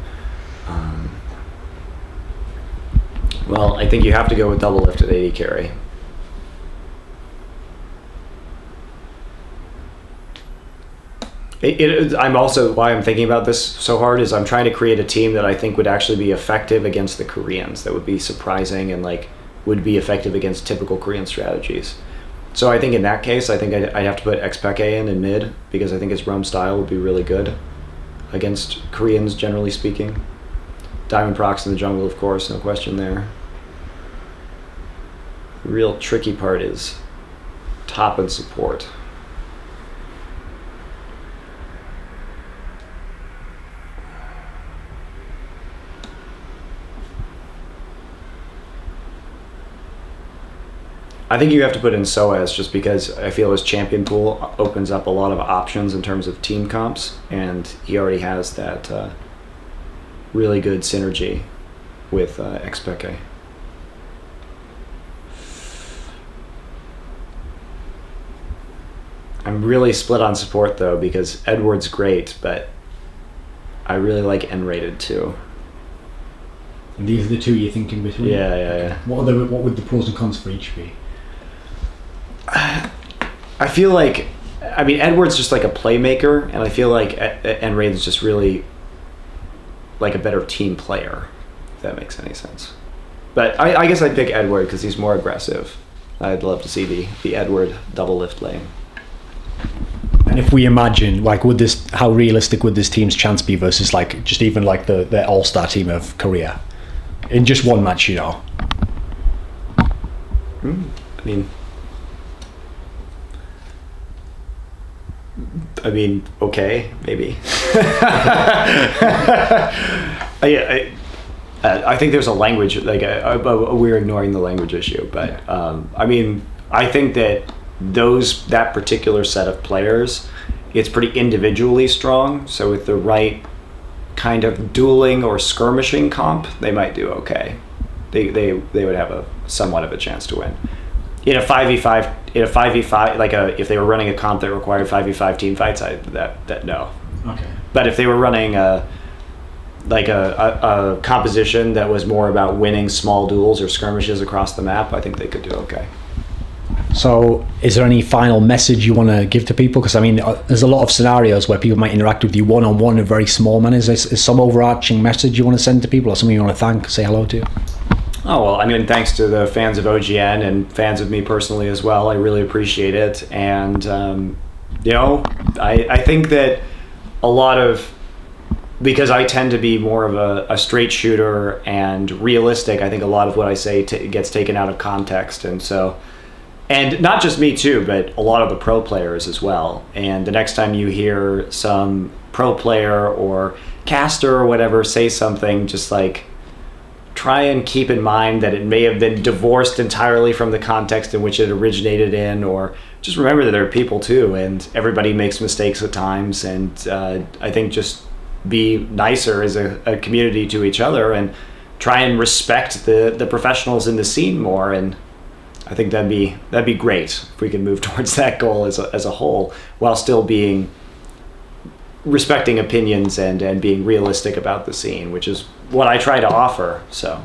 well, I think you have to go with double lift at AD carry. I'm also, why I'm thinking about this so hard is I'm trying to create a team that I think would actually be effective against the Koreans, that would be surprising and like would be effective against typical Korean strategies. So I think in that case, I think I'd have to put XPK in mid, because I think his roam style would be really good against Koreans, generally speaking. Diamond Procs in the jungle, of course, no question there. The real tricky part is top and support. I think you have to put in Soaz just because I feel his champion pool opens up a lot of options in terms of team comps, and he already has that really good synergy with XPK. I'm really split on support though, because Edward's great, but I really like N-rated too. And these are the two you think in between? Yeah. What would the pros and cons for each be? I feel like, Edward's just like a playmaker, and I feel like N-Raid's just really like a better team player, if that makes any sense. But I guess I'd pick Edward because he's more aggressive. I'd love to see the Edward double lift lane. And if we imagine, like, how realistic would this team's chance be versus, like, just even like the all-star team of Korea in just one match, you know? I mean, okay, maybe. I think there's a language, like we're ignoring the language issue, but I mean, I think that that particular set of players, it's pretty individually strong. So with the right kind of dueling or skirmishing comp, they might do okay. They would have somewhat of a chance to win. In a 5v5, like if they were running a comp that required 5v5 team fights, that no. Okay. But if they were running a composition that was more about winning small duels or skirmishes across the map, I think they could do okay. So is there any final message you want to give to people? Because I mean, there's a lot of scenarios where people might interact with you one-on-one in very small manners. Is some overarching message you want to send to people, or something you want to thank, say hello to? Oh, well, I mean, thanks to the fans of OGN and fans of me personally as well. I really appreciate it. And, I think that a lot of, because I tend to be more of a straight shooter and realistic, I think a lot of what I say gets taken out of context. And not just me too, but a lot of the pro players as well. And the next time you hear some pro player or caster or whatever say something, just like, try and keep in mind that it may have been divorced entirely from the context in which it originated in, or just remember that there are people too, and everybody makes mistakes at times. And I think just be nicer as a community to each other and try and respect the professionals in the scene more. And I think that'd be great if we could move towards that goal as a whole, while still respecting opinions and being realistic about the scene, which is what I try to offer. So